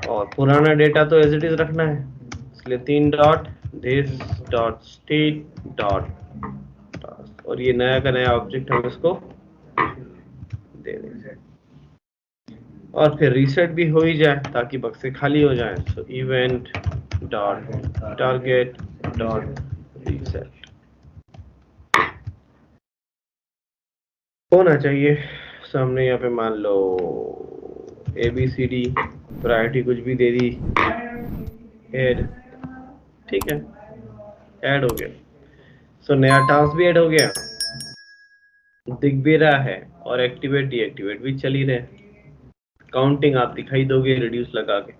और पुराना डेटा तो एज इट इज रखना है, इसलिए 3 dot this dot state dot task, और ये नया का नया ऑब्जेक्ट हम इसको दे देंगे, और फिर रीसेट भी हो ही जाए ताकि बक्से खाली हो जाए। सो event dot target dot reset होना चाहिए। सामने यहाँ पे मान लो ABCD, प्रायोरिटी कुछ भी दे दी, ऐड, ठीक है, ऐड हो गया। सो नया टास्क भी ऐड हो गया, दिख भी रहा है, और एक्टिवेट डीएक्टिवेट भी चल ही रहे। काउंटिंग आप दिखाई दोगे रिड्यूस लगा के।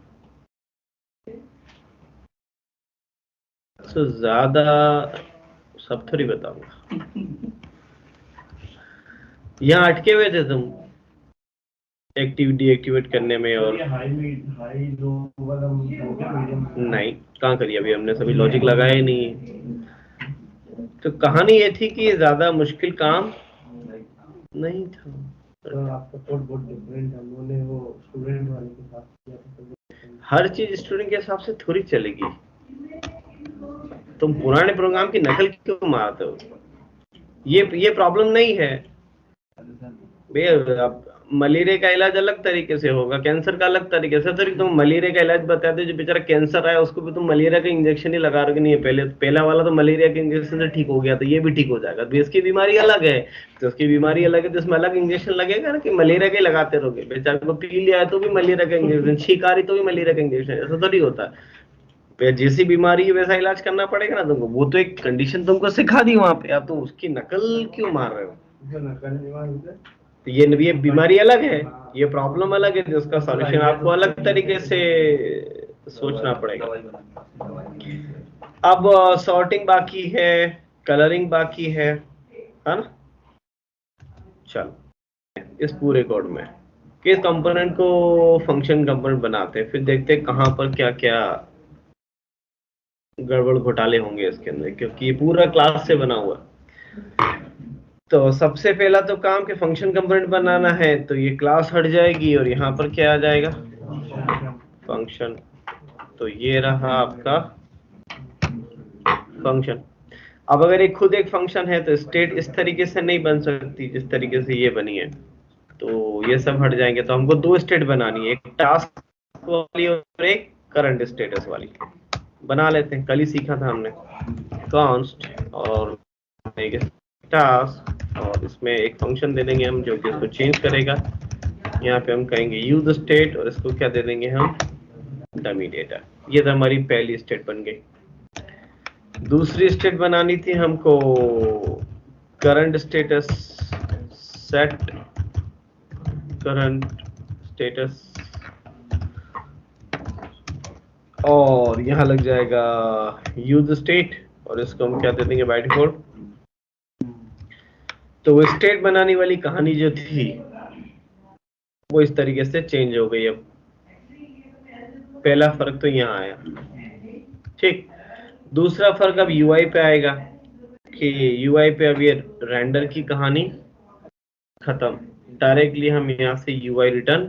सो ज्यादा सब थोड़ी बताऊंगा। यहाँ अटके हुए थे तुम एक्टिव डीएक्टिवेट करने में, और नहीं कहाँ करिए, अभी हमने सभी लॉजिक लगाया ही नहीं है। तो कहानी ये थी कि ये ज्यादा मुश्किल काम नहीं था। तो आपका कोड बहुत डिफरेंट है, उन्होंने वो स्टूडेंट वाले के साथ किया था। हर चीज स्टूडेंट के हिसाब से थोड़ी चलेगी, तुम पुराने प्रोग्राम की नकल क्यों मारते हो, ये प्रॉब्लम नहीं है भैया। मलेरिया का इलाज अलग तरीके से होगा, कैंसर का अलग तरीके से। तो तुम मलेरिया का इलाज बताते हो, जो बेचारा कैंसर आया उसको भी तुम मलेरिया का इंजेक्शन ही लगा रहे नहीं है। पहले पहला वाला तो मलेरिया के इंजेक्शन से ठीक हो गया, तो ये भी ठीक हो जाएगा। तो इसकी बीमारी अलग है, तो उसकी बीमारी अलग है, तो इसमें अलग इंजेक्शन लगेगा ना, कि मलेरिया के ही लगाते रहोगे। बेचारे को पी लिया है तो भी मलेरिया का इंजेक्शन, छींक आ रही तो भी मलेरिया का इंजेक्शन, ऐसा थोड़ी होता है। जैसी बीमारी है वैसा इलाज करना पड़ेगा ना तुमको। वो तो एक कंडीशन तुमको सिखा दी वहां पे, अब तुम उसकी नकल क्यों मार रहे हो? तो ये बीमारी अलग है, ये प्रॉब्लम अलग है, जिसका सॉल्यूशन आपको अलग तरीके से सोचना पड़ेगा। अब सॉर्टिंग बाकी है, कलरिंग बाकी है ना। चलो इस पूरे कोड में किस कंपोनेंट को फंक्शन कंपोनेंट बनाते हैं, फिर देखते हैं कहां पर क्या क्या गड़बड़ घोटाले होंगे इसके अंदर, क्योंकि ये पूरा क्लास से बना हुआ। तो सबसे पहला तो काम के फंक्शन कंपोनेंट बनाना है, तो ये क्लास हट जाएगी और यहाँ पर क्या आ जाएगा, फंक्शन। तो ये रहा आपका फंक्शन। अब अगर एक खुद एक फंक्शन है तो स्टेट इस तरीके से नहीं बन सकती जिस तरीके से ये बनी है, तो ये सब हट जाएंगे। तो हमको दो स्टेट बनानी है, एक टास्क वाली और एक करंट स्टेटस वाली। बना लेते हैं, कल ही सीखा था हमने। कॉन्स्ट और एक टास्क, और इसमें एक फंक्शन दे देंगे हम जो कि इसको चेंज करेगा। यहाँ पे हम कहेंगे यूज स्टेट, और इसको क्या दे देंगे हम, डमी डेटा। ये तो हमारी पहली स्टेट बन गई। दूसरी स्टेट बनानी थी हमको current status, set current status, और यहाँ लग जाएगा यूज स्टेट, और इसको हम क्या दे देंगे बाय डिफॉल्ट। तो वो स्टेट बनाने वाली कहानी जो थी वो इस तरीके से चेंज हो गई। अब पहला फर्क तो यहाँ आया, ठीक। दूसरा फर्क अब यूआई पे आएगा कि यूआई पे अब ये रेंडर की कहानी खत्म, डायरेक्टली हम यहाँ से यूआई रिटर्न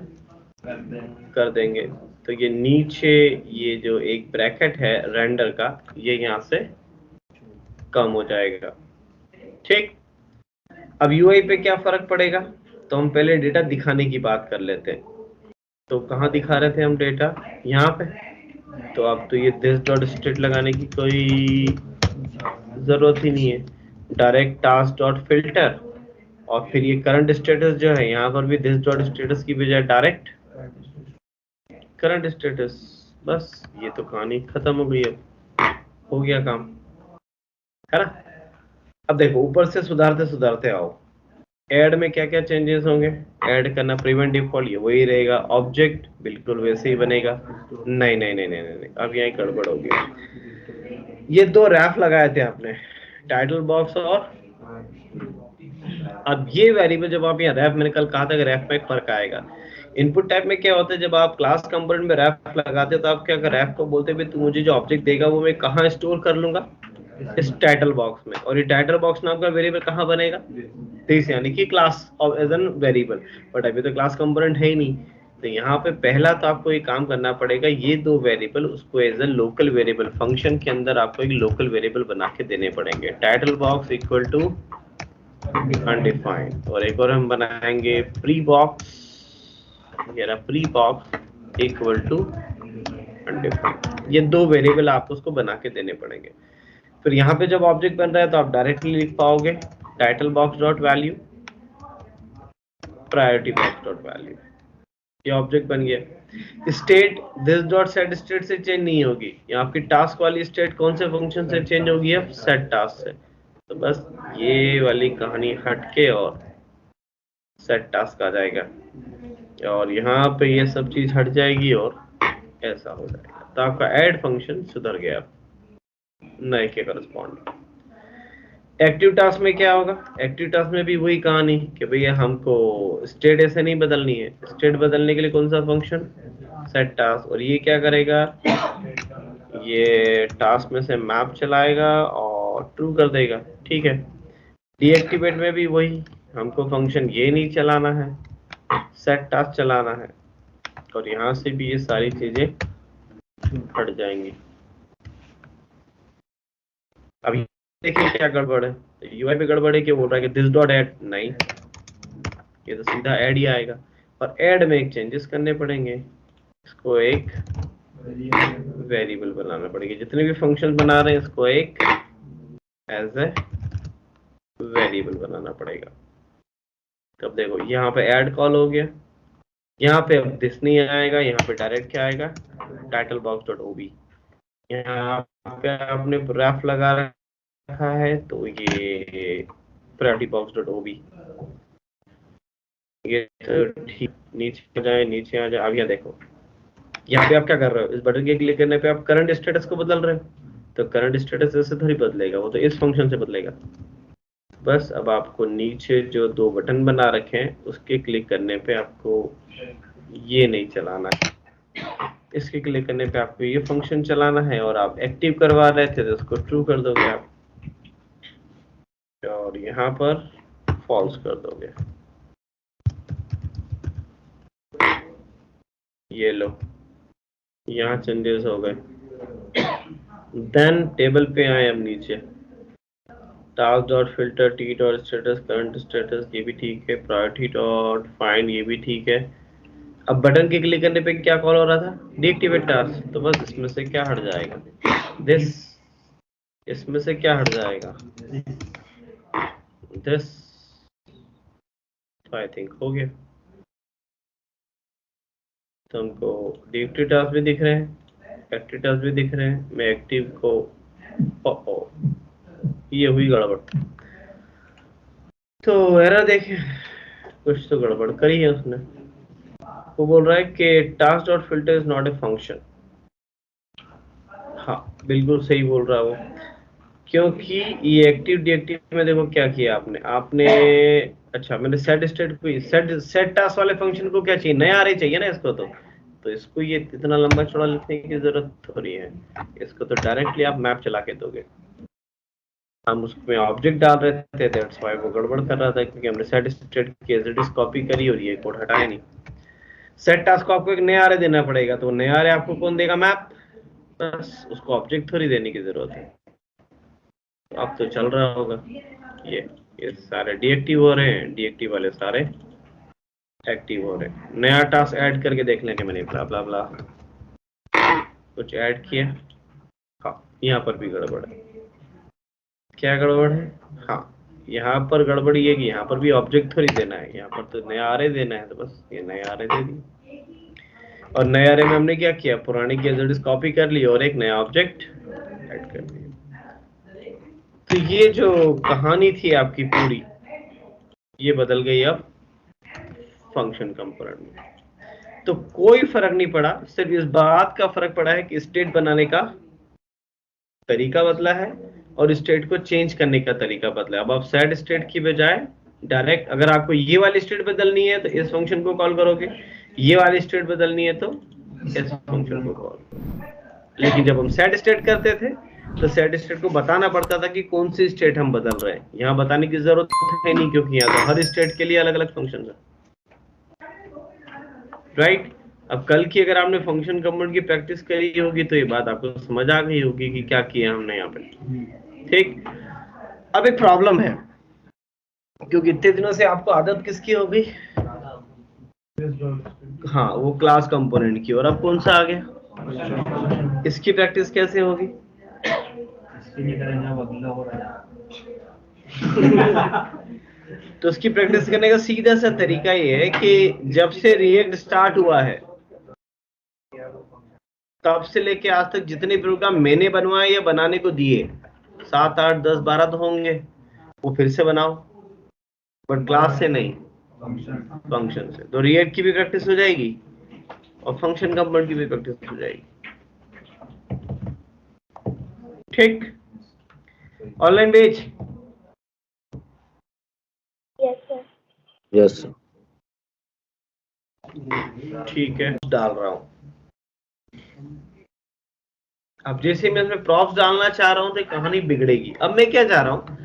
कर देंगे। तो ये नीचे ये जो एक ब्रैकेट है रेंडर का, ये यहाँ से कम हो जाएगा, ठीक। अब यूआई पे क्या फर्क पड़ेगा, तो हम पहले डेटा दिखाने की बात कर लेते हैं। तो कहाँ दिखा रहे थे हम डेटा, यहाँ पे। तो अब तो ये दिस डॉट स्टेट लगाने की कोई जरूरत ही नहीं है, डायरेक्ट टास्क डॉट फिल्टर, और फिर ये करंट स्टेटस जो है यहाँ पर भी दिस डॉट स्टेटस की बजाय डायरेक्ट करंट स्टेटस। बस ये तो कहानी खत्म हो गई, अब हो गया काम, है ना। अब देखो ऊपर से सुधारते सुधारते आओ। ऐड में क्या क्या चेंजेस होंगे, ऐड करना प्रिवेंट डिफॉल्ट ये वही रहेगा, ऑब्जेक्ट बिल्कुल वैसे ही बनेगा। नहीं नहीं नहीं नहीं नहीं, अब यहाँ गड़बड़ हो गई। ये दो रैफ लगाए थे आपने, टाइटल बॉक्स और, अब ये वेरिएबल जब आप यहाँ रैफ, मैंने कल कहा था कि रैफ में एक फर्क आएगा। इनपुट टाइप में क्या होता है, जब आप क्लास कंपोनेंट में रैफ लगाते हो तो आप क्या रैफ को बोलते हैं तू मुझे जो ऑब्जेक्ट देगा वो मैं कहाँ स्टोर कर लूंगा, इस टाइटल बॉक्स में। और ये टाइटल बॉक्स नाम का वेरिएबल कहाँ बनेगा, दिस, यानी कि class of as an variable. But अभी तो क्लास कंपोनेंट है ही नहीं, तो यहाँ पे पहला तो आपको ये काम करना पड़ेगा, ये दो वेरिएबल उसको as an local variable function के अंदर आपको एक लोकल वेरिएबल बना के देने पड़ेंगे। Title box equal to undefined, और एक और हम बनाएंगे प्री बॉक्स, ये रहा pre box equal to undefined. ये दो वेरिएबल आपको उसको बना के देने पड़ेंगे। फिर यहाँ पे जब ऑब्जेक्ट बन रहा है तो आप डायरेक्टली लिख पाओगे title box dot value, priority box dot value, ये ऑब्जेक्ट बन गया। State this dot set state से चेंज नहीं होगी, यहाँ आपकी टास्क वाली स्टेट कौन से फंक्शन से चेंज होगी, अब सेट टास्क से। तो बस ये वाली कहानी हटके और सेट टास्क आ जाएगा, और यहाँ पे ये सब चीज हट जाएगी और ऐसा हो जाएगा। तो आपका ऐड फंक्शन सुधर गया नए के करस्पॉन्ड। एक्टिव टास्क में क्या होगा, एक्टिव टास्क में भी वही कहानी कि भैया हमको स्टेट ऐसे नहीं बदलनी है, स्टेट बदलने के लिए कौन सा फंक्शन, सेट टास्क, और ये क्या करेगा, ये टास्क में से मैप चलाएगा और ट्रू कर देगा, ठीक है। डीएक्टिवेट में भी वही, हमको फंक्शन ये नहीं चलाना है, सेट टास्क चलाना है, और यहाँ से भी ये सारी चीजें हट जाएंगी। अब देखिए क्या गड़बड़ है, यूआई पे गड़बड़ है कि बोल रहा है कि दिस डॉट ऐड, नहीं ये तो सीधा ऐड ही आएगा, और ऐड में एक चेंजेस करने पड़ेंगे, इसको एक वेरिएबल बनाना पड़ेगा, जितने भी फंक्शन बना रहे हैं इसको एक एज ए वेरिएबल बनाना पड़ेगा। तब देखो यहाँ पे ऐड कॉल हो गया, यहाँ पे अब दिस नहीं आएगा, यहाँ पे डायरेक्ट क्या आएगा, टाइटल बॉक्स डॉट ओबी। यहाँ पे आपने रेफ लगा रखा है तो ये प्रायोरिटी बॉक्स डॉट ओबी, ये तो ठीक। नीचे जाए, नीचे आ जाए। अब यहाँ देखो, यहाँ पे आप क्या कर रहे हो, इस बटन के क्लिक करने पे आप करंट स्टेटस को बदल रहे हो, तो करंट स्टेटस ऐसे थोड़ी बदलेगा, वो तो इस फंक्शन से बदलेगा। बस अब आपको नीचे जो दो बटन बना रखे हैं उसके क्लिक करने पे आपको ये नहीं चलाना है, इसके क्लिक करने पे आपको ये फंक्शन चलाना है, और आप एक्टिव करवा रहे थे तो उसको ट्रू कर दोगे आप, और यहाँ पर फॉल्स कर दोगे। ये लो, यहाँ चेंजेस हो गए। देन टेबल पे आए, अब नीचे task dot filter, T dot status, current status, ये भी ठीक है, प्रायोरिटी डॉट फाइंड, ये भी ठीक है। अब बटन के क्लिक करने पे क्या कॉल हो रहा था, डीएक्टिवेट टास्क, तो बस इसमें से क्या हट जाएगा, दिस, इसमें से क्या हट जाएगा, दिस, आई थिंक हो गया। तो हमको डीएक्टिव टास्क भी दिख रहे हैं, एक्टिव टास्क भी दिख रहे हैं। मैं एक्टिव को, ये हुई गड़बड़, तो एरर देखें, कुछ तो गड़बड़ करी है उसने। वो बोल रहा है कि task dot filter is not a function. हाँ बिल्कुल सही बोल रहा है वो, क्योंकि ये एक्टिव डीएक्टिव में देखो क्या किया आपने अच्छा, मैंने सेट स्टेट को, सेट टास्क वाले फंक्शन को क्या चाहिए, नया अरे चाहिए ना इसको, तो इसको ये इतना लंबा चौड़ा लिखने की जरूरत थोड़ी है, इसको तो डायरेक्टली आप मैप चला के दोगे। हम उसमें ऑब्जेक्ट डाल रहे थे, दैट्स व्हाई वो गड़बड़ कर रहा था, क्योंकि हमने सेट स्टेट की एज इट इज कॉपी करी और ये कोड हटाया नहीं। सेट टास्क को आपको एक नया अरे देना पड़ेगा, तो नया अरे आपको कौन देगा, मैप, बस उसको ऑब्जेक्ट थोड़ी देने की जरूरत है। अब तो चल रहा होगा, ये सारे डीएक्टिव हो रहे हैं, डीएक्टिव वाले सारे एक्टिव हो रहे हैं। नया टास्क ऐड करके देख लेंगे, मैंने ब्ला ब्ला ब्ला कुछ ऐड किया, हाँ यहाँ पर भी गड़बड़ है। क्या गड़बड़ है, हाँ यहाँ पर गड़बड़ ये कि यहाँ पर भी ऑब्जेक्ट थोड़ी देना है, यहाँ पर तो नया अरे देना है, तो बस ये नया अरे दे दिया। और नए अरे में हमने क्या किया, पुरानी की एज इट इज कॉपी कर ली और एक नया ऑब्जेक्ट ऐड कर दिया। तो ये जो कहानी थी आपकी पूरी, ये बदल गई अब फंक्शन कंपोनेंट में। तो कोई फर्क नहीं पड़ा, सिर्फ इस बात का फर्क पड़ा है कि स्टेट बनाने का तरीका बदला है और स्टेट को चेंज करने का तरीका बदला है। अब आप सेट स्टेट की बजाय डायरेक्ट, अगर आपको ये वाली स्टेट बदलनी है तो इस फंक्शन को कॉल करोगे, ये वाली स्टेट बदलनी है तो इस फंक्शन को कॉल। लेकिन जब हम सेट स्टेट करते थे तो सेट स्टेट को बताना पड़ता था कि कौन सी स्टेट हम बदल रहे हैं। यहाँ बताने की जरूरत है नहीं, क्योंकि यहाँ तो हर स्टेट के लिए अलग अलग फंक्शन है, राइट। अब कल की अगर आपने फंक्शन कंपोनेंट की प्रैक्टिस करी होगी तो ये बात आपको समझ आ गई होगी कि क्या किया हमने यहाँ पे, ठीक। अब एक प्रॉब्लम है, क्योंकि इतने दिनों से आपको आदत किसकी हो गई, हाँ वो क्लास कंपोनेंट की, और अब कौन सा आ गया, इसकी प्रैक्टिस कैसे होगी, तो उसकी प्रैक्टिस करने का सीधा सा तरीका ये है कि जब से रिएक्ट स्टार्ट हुआ है तब से लेके आज तक जितने प्रोग्राम मैंने बनवाए या बनाने को दिए, 7, 8, 10, 12 तो होंगे, वो फिर से बनाओ, बट क्लास से नहीं, फंक्शन से। तो रिएक्ट की भी प्रैक्टिस हो जाएगी और फंक्शन कंपोनेंट की भी प्रैक्टिस हो जाएगी, ठीक। ऑनलाइन बेच, यस सर, ठीक है, डाल रहा हूं। अब जैसे मैं इसमें प्रॉप्स डालना चाह रहा हूं तो कहानी बिगड़ेगी। अब मैं क्या चाह रहा हूं,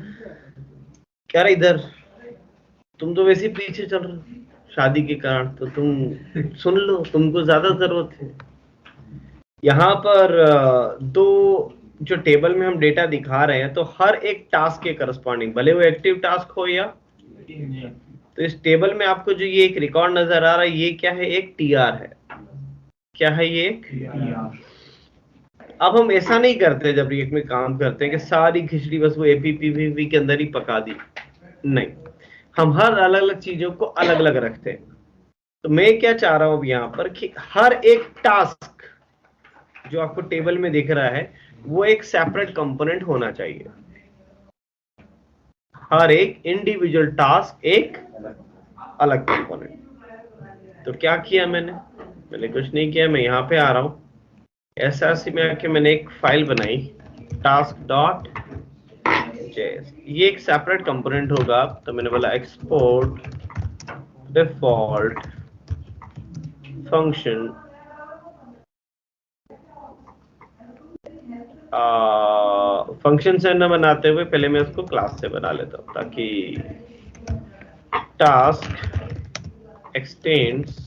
क्या इधर तुम तो वैसे पीछे चल रहे हो शादी के कारण, तो तुम सुन लो, तुमको ज्यादा जरूरत है। यहाँ पर दो जो टेबल में हम डेटा दिखा रहे हैं, तो हर एक टास्क के करस्पॉन्डिंग, भले वो एक्टिव टास्क हो या तो इस टेबल में आपको जो ये एक रिकॉर्ड नजर आ रहा है, ये क्या है? एक टीआर है। क्या है ये? अब हम ऐसा नहीं करते जब रिएक्ट में काम करते हैं कि सारी खिचड़ी बस वो एपीपीवीवी के अंदर ही पका दी। नहीं, हम हर अलग अलग चीजों को अलग अलग रखते हैं। तो मैं क्या चाह रहा हूं यहां पर कि हर एक टास्क जो आपको टेबल में दिख रहा है वो एक सेपरेट कंपोनेंट होना चाहिए। हर एक इंडिविजुअल टास्क एक अलग कंपोनेंट। तो क्या किया मैंने कुछ नहीं किया। मैं यहां पे आ रहा हूं, एसआरसी में आके मैंने एक फाइल बनाई task डॉट जेएस। ये एक सेपरेट कंपोनेंट होगा। तो मैंने बोला एक्सपोर्ट डिफॉल्ट फंक्शन फंक्शन से न बनाते हुए पहले मैं उसको क्लास से बना लेता हूं, ताकि टास्क एक्सटेंड्स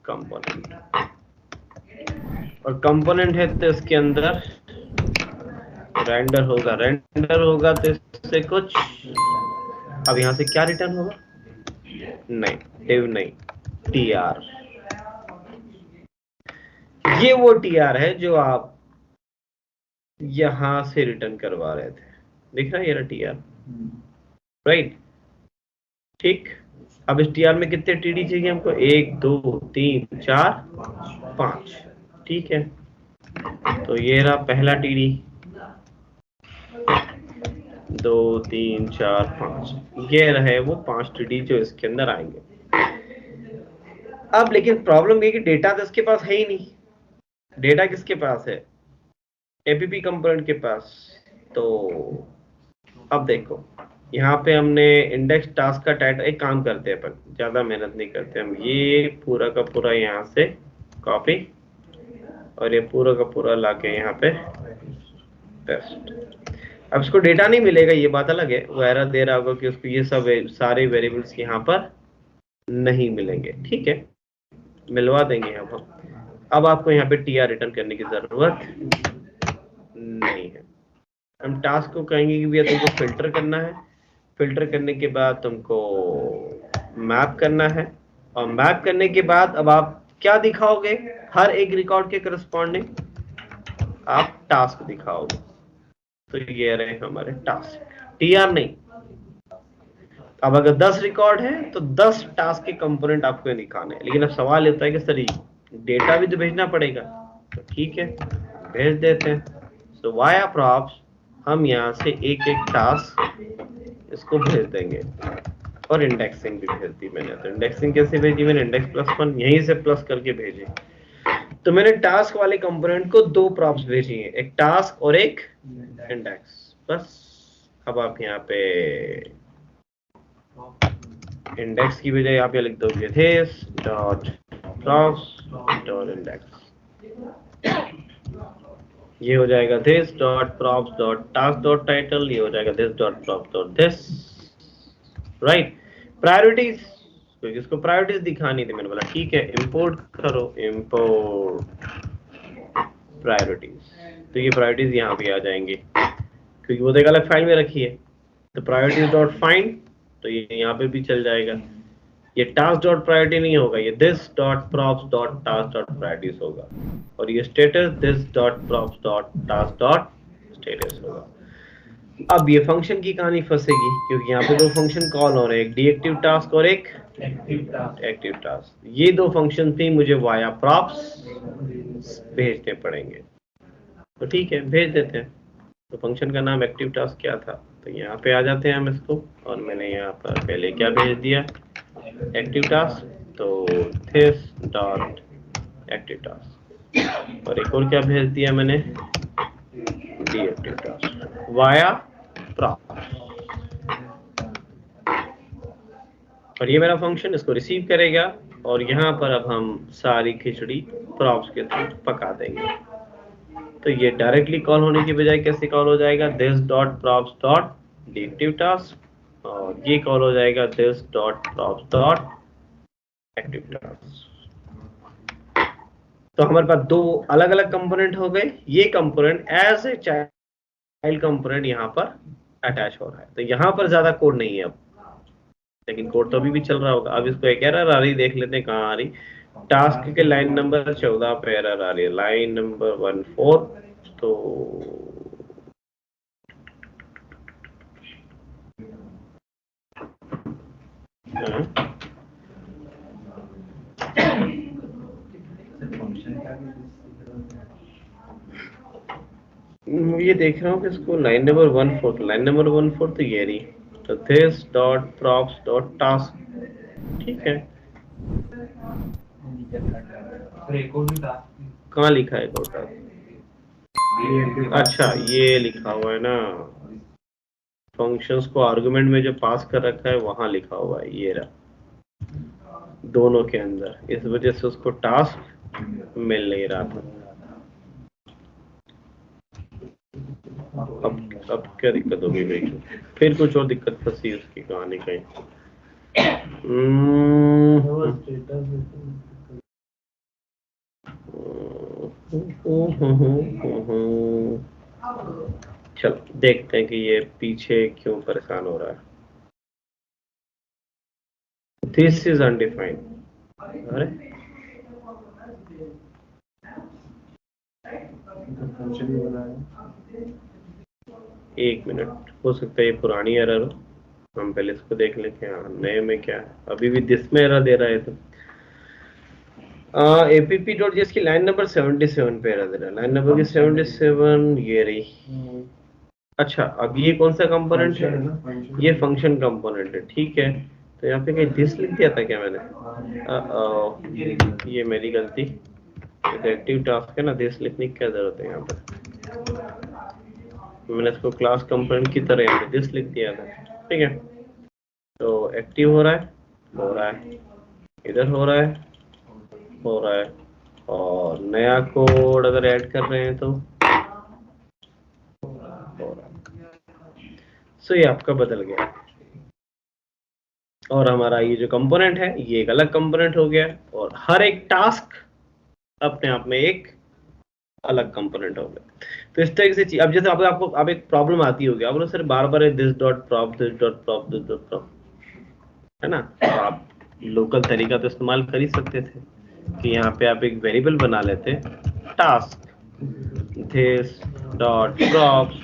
कंपोनेंट, और कंपोनेंट है तो इसके अंदर रेंडर होगा तो इससे कुछ। अब यहां से क्या रिटर्न होगा? नहीं, div नहीं, tr। ये वो tr है जो आप यहां से रिटर्न करवा रहे थे। दिख रहा है ये रहा tr, राइट? ठीक। अब इस tr में कितने टीडी चाहिए हमको? 1 2 3 4 5। ठीक है, तो ये रहा पहला टीडी, 2 3 4 5। ये रहे वो 5 टीडी जो इसके अंदर आएंगे। अब लेकिन प्रॉब्लम ये कि डेटा तो इसके पास है ही नहीं। डेटा किसके पास है? एपीपी कंपोनेंट के पास। तो अब देखो, यहाँ पे हमने इंडेक्स टास्क का टाइटल, एक काम करते हैं अपन, ज्यादा मेहनत नहीं करते हम, ये पूरा का पूरा यहाँ से कॉपी और ये पूरा का पूरा लाके यहाँ पे पेस्ट। अब इसको डेटा नहीं मिलेगा, ये बात अलग है, वो एरर दे रहा होगा कि उसको ये सब सारे वेरिएबल्स यहाँ पर नहीं मिलेंगे। ठीक है, मिलवा देंगे हम। अब आपको यहाँ पे टीआर रिटर्न करने की जरूरत नहीं है। हम टास्क को कहेंगे कि भैया तुमको फिल्टर करना है, फिल्टर करने के बाद तुमको मैप करना है, और मैप करने के बाद अब आप क्या दिखाओगे? हर एक रिकॉर्ड के करस्पॉन्डिंग आप टास्क दिखाओगे। तो ये रहे हमारे टास्क, टीआर नहीं। अब अगर 10 रिकॉर्ड है तो 10 टास्क के कंपोनेंट आपको दिखाने हैं। लेकिन अब सवाल होता है कि सर डेटा भी तो भेजना पड़ेगा। तो ठीक है, भेज देते हैं। तो वाया प्रॉप्स हम यहाँ से एक एक टास्क इसको भेज देंगे, और इंडेक्सिंग भी भेज दी मैंने। तो इंडेक्सिंग कैसे भेजी मैंने? इंडेक्स +1 यहीं से प्लस करके भेजी। तो मैंने टास्क वाले कंपोनेंट को 2 प्रॉप्स भेजी हैं, एक टास्क और एक इंडेक्स, बस। अब आप यहाँ पे इंडेक्स की बजाय आप ये लिख दोगे this dot props dot index. ये हो जाएगा this dot props dot task dot title, ये हो जाएगा this dot props dot this, right? Priorities, क्योंकि इसको प्रायोरिटीज दिखानी थी, मैंने बोला ठीक है इंपोर्ट करो, इंपोर्ट प्रायोरिटीज। तो ये प्रायोरिटीज यहाँ पे आ जाएंगे, क्योंकि वो तो एक अलग फाइल में रखी है। तो प्रायोरिटीज डॉट फाइंड, तो ये यहाँ पे भी चल जाएगा। ये टास्क डॉट प्रायोरिटी नहीं होगा, ये this dot props dot task dot priorities होगा, और ये status this dot props dot task dot status होगा। अब ये फंक्शन की कहानी फंसेगी, क्योंकि यहाँ पे 2 फंक्शन कॉल हो रहे हैं, एक डीएक्टिव टास्क और एक एक्टिव टास्क। ये 2 फंक्शन भी मुझे वाया प्रॉप्स भेजने पड़ेंगे। तो ठीक है, भेज देते हैं। तो फंक्शन का नाम एक्टिव टास्क क्या था? तो यहाँ पे आ जाते हैं हम इसको, और मैंने यहाँ पर पहले क्या भेज दिया? Active task. तो this डॉट एक्टिव टास्क, और एक और क्या भेज दिया मैंने? Deactive task via props. और ये मेरा फंक्शन इसको रिसीव करेगा, और यहाँ पर अब हम सारी खिचड़ी प्रॉप्स के थ्रू पका देंगे। तो ये डायरेक्टली कॉल होने की बजाय कैसे कॉल हो जाएगा? this dot props dot deactive task, और ये कॉल हो जाएगा this dot props dot active task. तो हमारे पास 2 अलग अलग कंपोनेंट हो गए। ये component as a child component यहाँ पर अटैच हो रहा है। तो यहाँ पर ज्यादा कोड नहीं है अब, लेकिन कोड तो अभी भी चल रहा होगा। अब इसको एक एरर आ रही, देख लेते हैं कहाँ आ रही। टास्क के लाइन नंबर 14 पे एरर आ रही है, लाइन नंबर 14। तो ये देख रहा हूँ कि इसको लाइन नंबर 14 तो ये रही। तो this dot props dot task, ठीक है। कहाँ लिखा है कोटा? अच्छा, ये लिखा हुआ है ना, फंक्शंस को आर्गुमेंट में जो पास कर रखा है वहां लिखा हुआ है, ये रहा दोनों के अंदर। इस वजह से उसको टास्क मिल नहीं रहा था। अब क्या दिक्कत होगी भाई? फिर कुछ और दिक्कत फंसी उसकी कहानी कहीं। चलो देखते हैं कि ये पीछे क्यों परेशान हो रहा है। This is undefined. अरे एक मिनट, हो सकता है ये पुरानी एरर हो। हम पहले इसको देख लेते हैं नए में क्या है। अभी भी दिस में एरर दे रहा है। तो app.js की लाइन नंबर 77 पे एरर दे रहा है। लाइन नंबर की 77 ये रही। अच्छा, अब ये कौन सा कंपोनेंट है? ये फंक्शन कंपोनेंट है, ठीक है। तो यहाँ पे कहीं दिस लिख दिया था क्या मैंने? ये मेरी गलती। एक्टिव टास्क है ना, दिस लिखने की क्या जरूरत है यहाँ पर? मैंने इसको क्लास कंपोनेंट की तरह यहाँ पे दिस लिख दिया था, ठीक है। तो एक्टिव हो रहा है, इधर हो रहा है, और नया कोड अगर ऐड कर रहे हैं तो हो रहा है। सो ये आपका बदल गया, और हमारा ये जो कंपोनेंट है ये एक अलग कंपोनेंट हो गया, और हर एक टास्क अपने आप में एक अलग कंपोनेंट हो गया। तो इस तरीके से अब जैसे आपको अब एक प्रॉब्लम आती होगी, आप sir bar bar this dot prop है ना। तो आप लोकल तरीका तो इस्तेमाल कर ही सकते थे कि यहाँ पे आप एक वेरिएबल बना लेते, task this dot props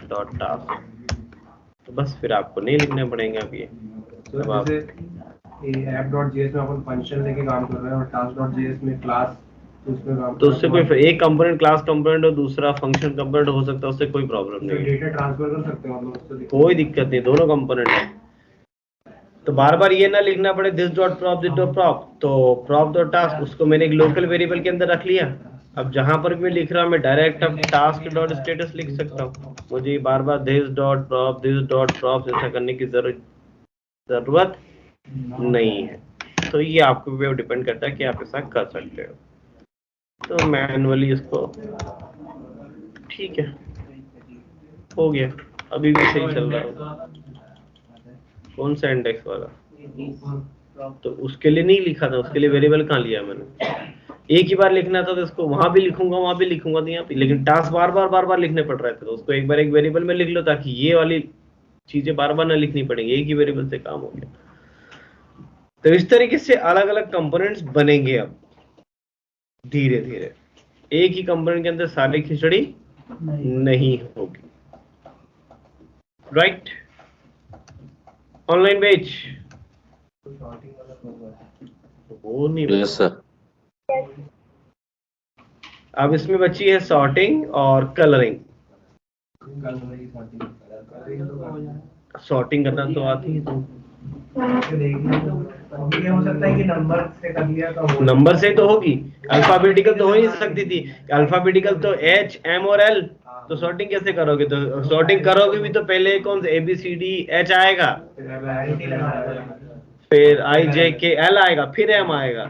dot task. तो बस फिर आपको नहीं लिखने पड़ेंगे अब ये। तो जैसे app.js में अपन फंक्शन लेके काम कर रहे हैं और task.js में क्लास, तो उससे कोई एक कंपोनेंट क्लास कंपोनेंट और दूसरा फंक्शन कंपोनेंट हो सकता है, उससे कोई प्रॉब्लम नहीं है। डेटा ट्रांसफर कर सकते हैं मतलब, कोई दिक्कत नहीं, दोनों कंपोनेंट है। तो बार बार ये ना लिखना पड़े this dot prop this dot prop. तो प्रॉप डॉट टास्क उसको मैंने एक लोकल वेरिएबल के अंदर रख लिया। अब जहां पर भी मैं लिख रहा हूं मैं डायरेक्ट अब टास्क डॉट स्टेटस लिख सकता हूं। मुझे बार बार दिस डॉट प्रॉप ऐसा करने की जरूरत नहीं है। तो ये आपके ऊपर डिपेंड करता है कि आप ऐसा कर सकते हो। तो मैनुअली इसको, ठीक है, हो गया। अभी भी सही चल रहा है। कौन सा इंडेक्स वाला? तो उसके लिए नहीं लिखा था, उसके लिए वेरिएबल कहाँ लिया मैंने? एक ही बार लिखना था तो इसको वहां भी लिखूंगा, वहां भी लिखूंगा, तो यहाँ पे लेकिन टास्क बार बार लिखने पड़ रहे थे। तो उसको एक बार एक वेरिएबल में लिख लो ताकि ये वाली चीजें बार बार ना लिखनी पड़ेंगी, एक ही वेरिएबल से काम हो गया। तो इस तरीके से अलग अलग कंपोनेंट्स बनेंगे अब धीरे धीरे। एक ही कंपोनेंट के अंदर सारी खिचड़ी नहीं होगी, राइट? ऑनलाइन बेच वो नहीं। Yes sir. अब इसमें बची है सॉर्टिंग और कलरिंग। सॉर्टिंग करना तो आती है तुम। ये हो सकता है कि नंबर से कर लिया तो नंबर से तो होगी, अल्फाबेटिकल तो हो ही सकती थी। अल्फाबेटिकल तो H, M और L। तो सॉर्टिंग कैसे करोगे? तो सॉर्टिंग करोगे भी तो पहले कौन से ABCD H आएगा, फिर IJK L आएगा, फिर M आएगा।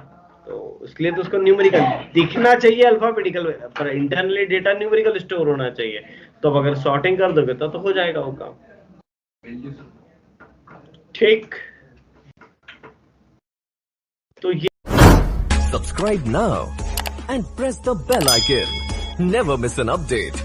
तो इसलिए तो उसको न्यूमेरिकल दिखना चाहिए अल्फाबेटिकल, पर इंटरनली डेटा न्यूमेरिकल स्टोर होना चाहिए। तो अब अगर सॉर्टिंग कर दोगे तो हो जाएगा वो काम, ठीक? तो ये Subscribe now and press the bell icon. Never miss an update.